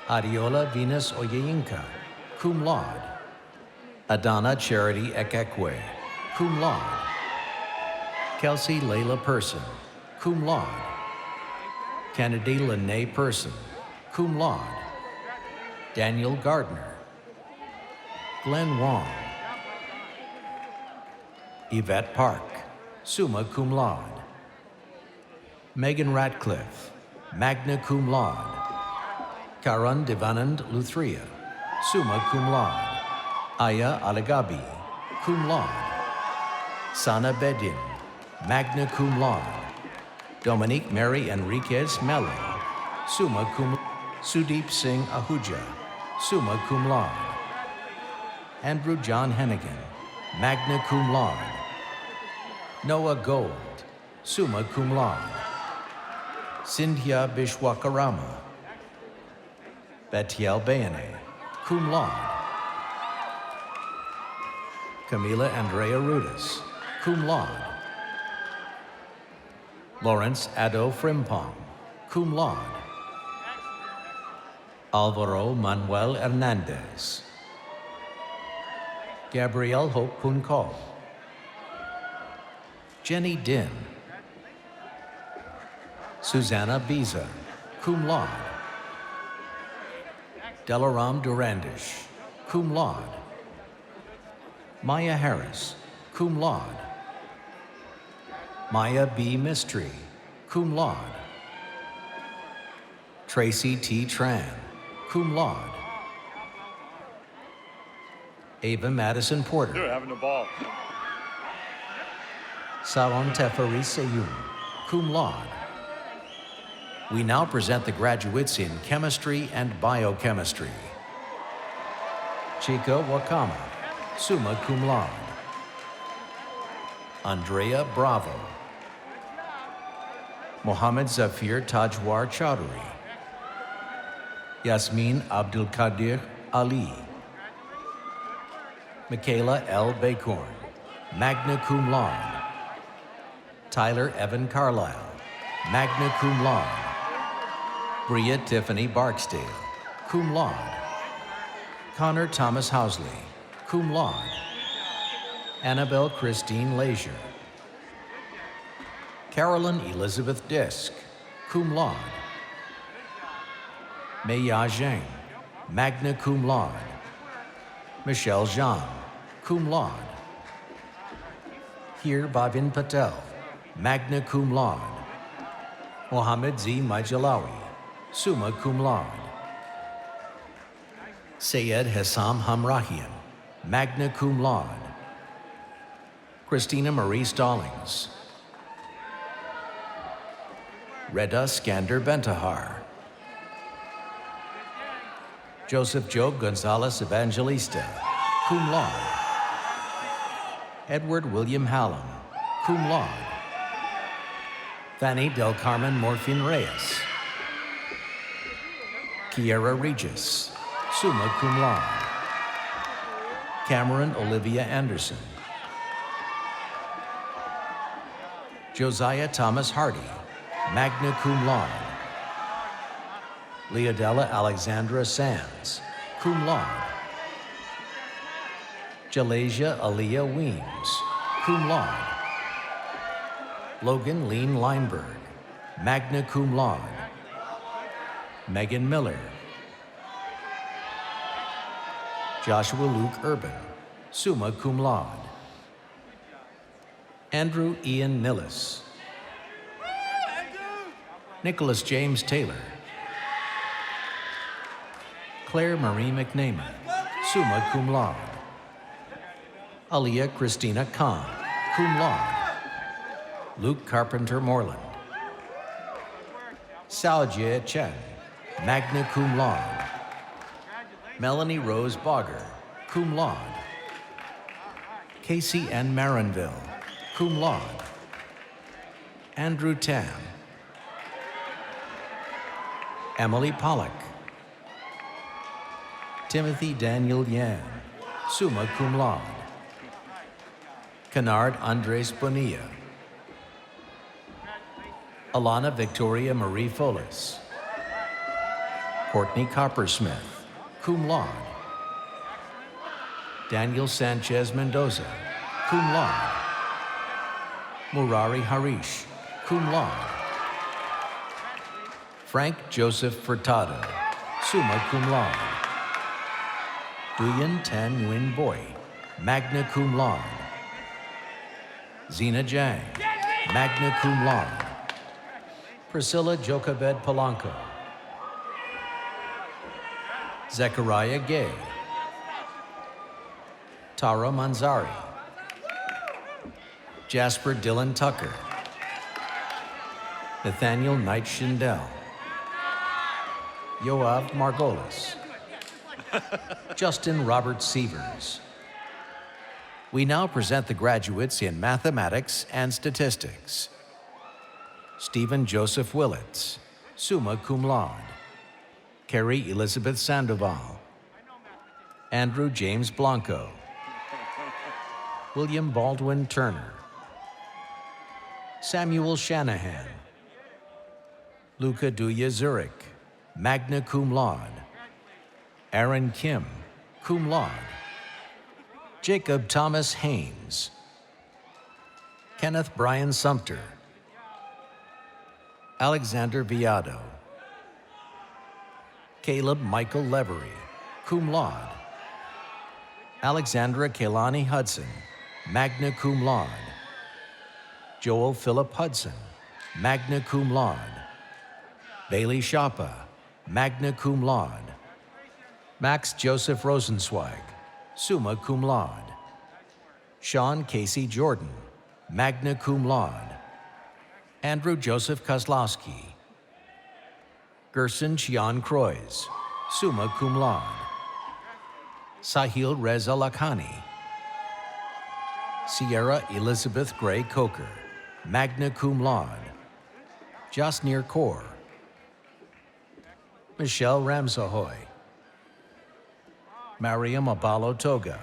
Adiola Venus Oyeyinka, cum laude. Adana Charity Ekekwe, cum laude. Kelsey Layla Person, cum laude. Kennedy Lene Person, cum laude. Daniel Gardner, Glenn Wong, Yvette Park, summa cum laude. Megan Ratcliffe, magna cum laude. Karan Devanand Luthria, summa cum laude. Aya Alagabi, cum laude. Sana Bedin, magna cum laude. Dominique Mary Enriquez Mello, summa cum. Sudeep Singh Ahuja, summa cum laude. Andrew John Hennigan, magna cum laude. Noah Gold, summa cum laude. Sindhya Bishwakarama, Betiel Bayane, cum laude. Camila Andrea Rudis, cum laude. Lawrence Addo Frimpong, cum laude. Alvaro Manuel Hernandez. Gabrielle Hope Punko. Jenny Din. Susanna Biza, cum laude. Delaram Durandish, cum laude. Maya Harris, cum laude. Maya B. Mistry, cum laude. Tracy T. Tran, cum laude. Ava Madison Porter. Dude, having the ball. Saron Teferi Seyum, cum laude. We now present the graduates in chemistry and biochemistry. Chika Wakama, summa cum laude. Andrea Bravo. Mohammed Zafir Tajwar Chaudhry. Yasmin Abdul Qadir Ali. Michaela L. Bacorn, magna cum laude. Tyler Evan Carlisle, magna cum laude. Bria Tiffany Barksdale, cum laude. Connor Thomas Housley, cum laude. Annabelle Christine Leisure. Carolyn Elizabeth Disk, cum laude. Meiya Zheng, magna cum laude. Michelle Zhang, cum laude. Hir Bhavin Patel, magna cum laude. Mohammed Z. Majalawi, summa cum laude. Sayed Hassam Hamrahian, magna cum laude. Christina Marie Stallings. Reda Skander Bentahar. Joseph Job Gonzalez Evangelista, cum laude. Edward William Hallam, cum laude. Fanny Del Carmen Morfin Reyes. Kiera Regis, summa cum laude. Cameron Olivia Anderson. Josiah Thomas Hardy, magna cum laude. Leodella Alexandra Sands, cum laude. Jalasia Aaliyah Weems, cum laude. Logan Lean Lineberg, magna cum laude. Megan Miller. Joshua Luke Urban, summa cum laude. Andrew Ian Nillis. Nicholas James Taylor. Claire Marie McNamee, summa cum laude. Aliyah Christina Khan, cum laude. Luke Carpenter Moreland. Saojie Chen, magna cum laude. Melanie Rose Bogger, cum laude. Casey N. Marinville, cum laude. Andrew Tam. Emily Pollock. Timothy Daniel Yan, summa cum laude. Kennard Andres Bonilla. Alana Victoria Marie Folis. Courtney Coppersmith, cum laude. Daniel Sanchez Mendoza, cum laude. Murari Harish, cum laude. Frank Joseph Furtado, summa cum laude. Duyan Tan Nguyen Boy, magna cum laude. Zena Jang, magna cum laude. Priscilla Jochebed Polanco. Zechariah Gay, Tara Manzari, Jasper Dylan Tucker, Nathaniel Knight Schindel, Yoav Margolis, Justin Robert Sievers. We now present the graduates in mathematics and statistics. Stephen Joseph Willits, summa cum laude. Carrie Elizabeth Sandoval, Andrew James Blanco, William Baldwin Turner, Samuel Shanahan, Luca Duya Zurich, magna cum laude. Aaron Kim, cum laude. Jacob Thomas Haynes, Kenneth Brian Sumter, Alexander Viado, Caleb Michael Levery, cum laude. Alexandra Kaylani Hudson, magna cum laude. Joel Philip Hudson, magna cum laude. Bailey Shapa, magna cum laude. Max Joseph Rosenzweig, summa cum laude. Sean Casey Jordan, magna cum laude. Andrew Joseph Kozlowski, Gerson Chian Croix, summa cum laude. Sahil Reza Lakhani, Sierra Elizabeth Gray Coker, magna cum laude. Jasnir Kaur, Michelle Ramsahoy, Mariam Abalo Toga,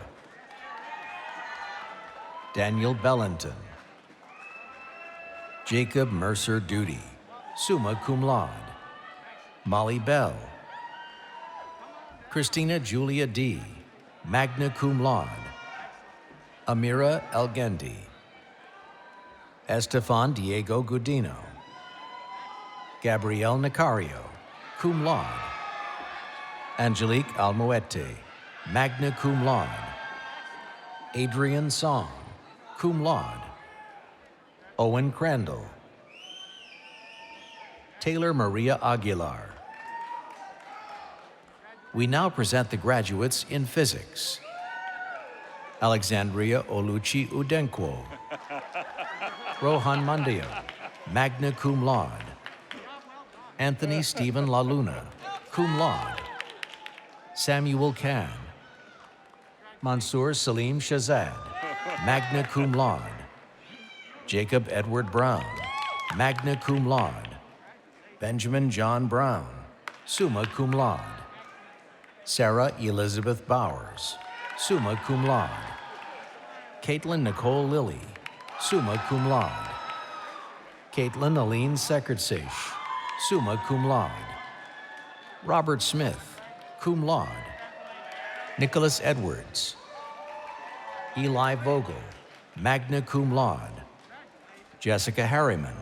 Daniel Bellenton, Jacob Mercer Duty, summa cum laude. Molly Bell, Christina Julia D., magna cum laude. Amira Elgendi, Estefan Diego Gudino, Gabrielle Nicario, cum laude. Angelique Almoete, magna cum laude. Adrian Song, cum laude. Owen Crandall, Taylor Maria Aguilar. We now present the graduates in physics. Alexandria Oluchi Udenkwo, Rohan Mandio, magna cum laude. Anthony Stephen LaLuna, cum laude. Samuel Khan, Mansour Salim Shazad, magna cum laude. Jacob Edward Brown, magna cum laude. Benjamin John Brown, summa cum laude. Sarah Elizabeth Bowers, summa cum laude. Caitlin Nicole Lilly, summa cum laude. Caitlin Aline Sekertsich, summa cum laude. Robert Smith, cum laude. Nicholas Edwards. Eli Vogel, magna cum laude. Jessica Harriman.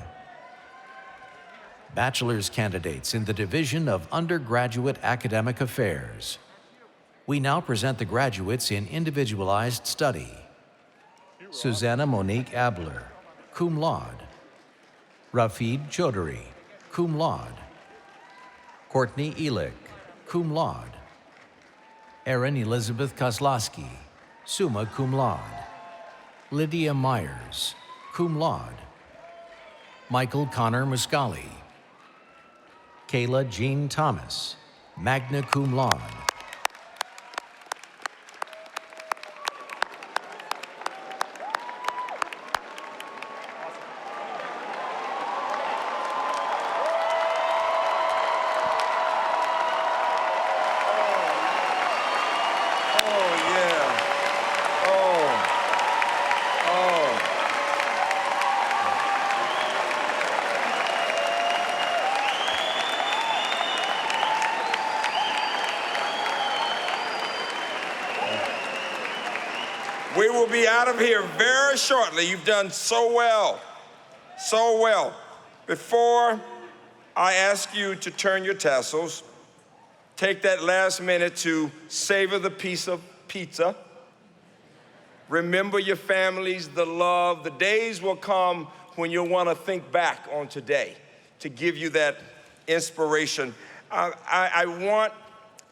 Bachelor's candidates in the Division of Undergraduate Academic Affairs. We now present the graduates in individualized study. Susanna Monique Abler, cum laude. Rafid Chaudhary, cum laude. Courtney Elick, cum laude. Erin Elizabeth Kozlowski, summa cum laude. Lydia Myers, cum laude. Michael Connor Muscali. Kayla Jean Thomas, magna cum laude. We will be out of here very shortly. You've done so well, so well. Before I ask you to turn your tassels, take that last minute to savor the piece of pizza. Remember your families, the love. The days will come when you'll want to think back on today to give you that inspiration. I want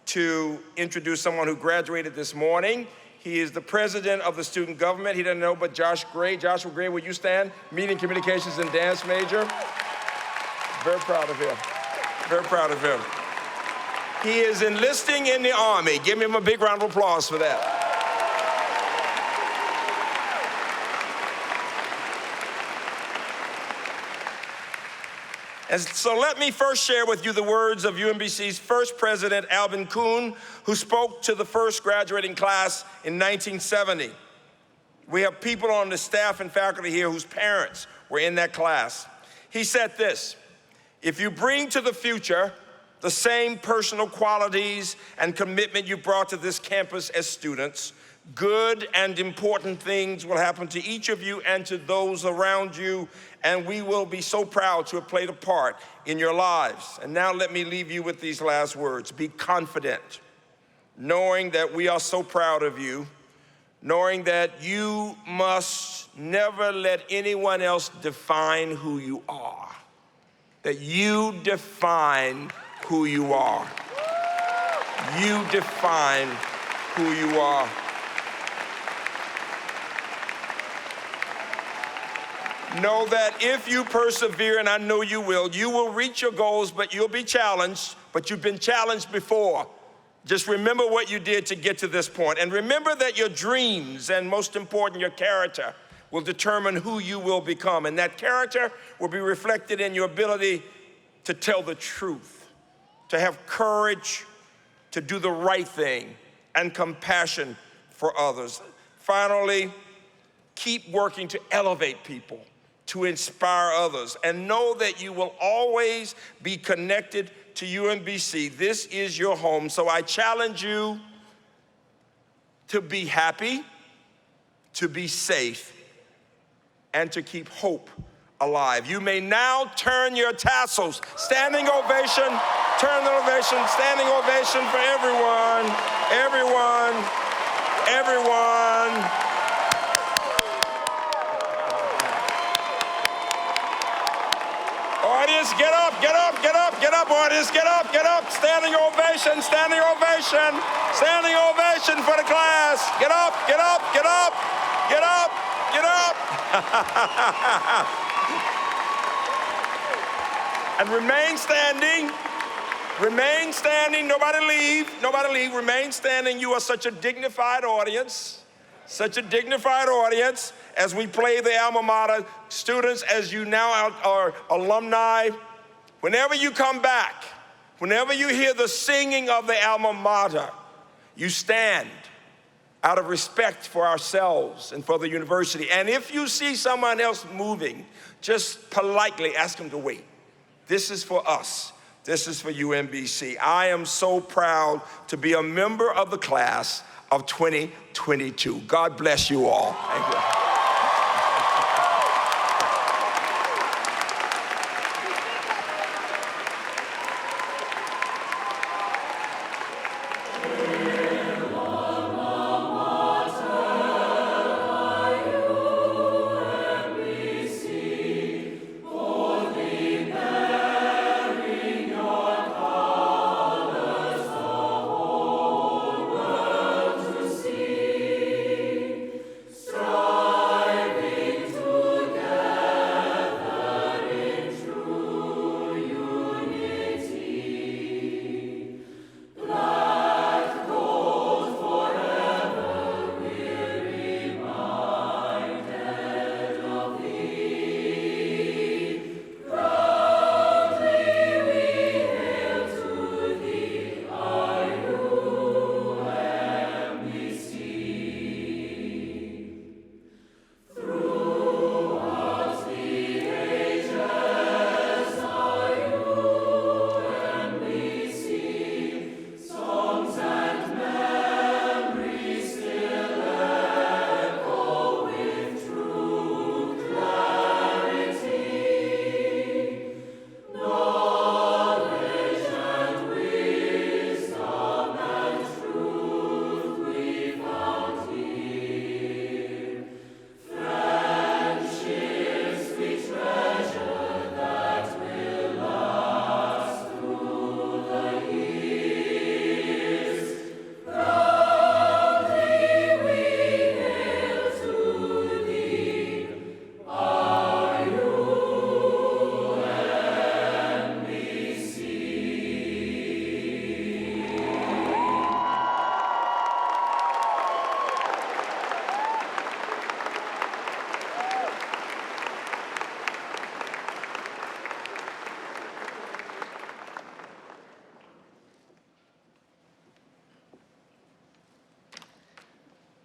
to introduce someone who graduated this morning. He is the president of the student government. He doesn't know but Josh Gray. Joshua Gray, will you stand? Media Communications and Dance major. Very proud of him. Very proud of him. He is enlisting in the Army. Give him a big round of applause for that. And so let me first share with you the words of UMBC's first president, Alvin Kuhn, who spoke to the first graduating class in 1970. We have people on the staff and faculty here whose parents were in that class. He said this: if you bring to the future the same personal qualities and commitment you brought to this campus as students, good and important things will happen to each of you and to those around you, and we will be so proud to have played a part in your lives. And now let me leave you with these last words. Be confident, knowing that we are so proud of you, knowing that you must never let anyone else define who you are, that you define who you are. You define who you are. Know that if you persevere, and I know you will reach your goals, but you'll be challenged, but you've been challenged before. Just remember what you did to get to this point. And remember that your dreams, and most important, your character, will determine who you will become. And that character will be reflected in your ability to tell the truth, to have courage, to do the right thing, and compassion for others. Finally, keep working to elevate people, to inspire others, and know that you will always be connected to UMBC. This is your home, so I challenge you to be happy, to be safe, and to keep hope alive. You may now turn your tassels. Standing ovation, turn the ovation, standing ovation for everyone, everyone, everyone. Audience, get up, get up, get up, get up, audience, get up, get up. Standing ovation, standing ovation, standing ovation for the class. Get up, get up, get up, get up, get up. And remain standing, nobody leave, remain standing. You are such a dignified audience, as we play the alma mater. Students, as you now are alumni, whenever you come back, whenever you hear the singing of the alma mater, you stand out of respect for ourselves and for the university. And if you see someone else moving, just politely ask them to wait. This is for us. This is for UMBC. I am so proud to be a member of the class of 2022. God bless you all. Thank you. Strong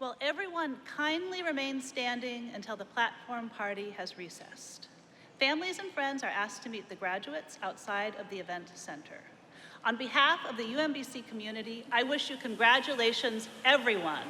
Will everyone kindly remain standing until the platform party has recessed? Families and friends are asked to meet the graduates outside of the event center. On behalf of the UMBC community, I wish you congratulations, everyone,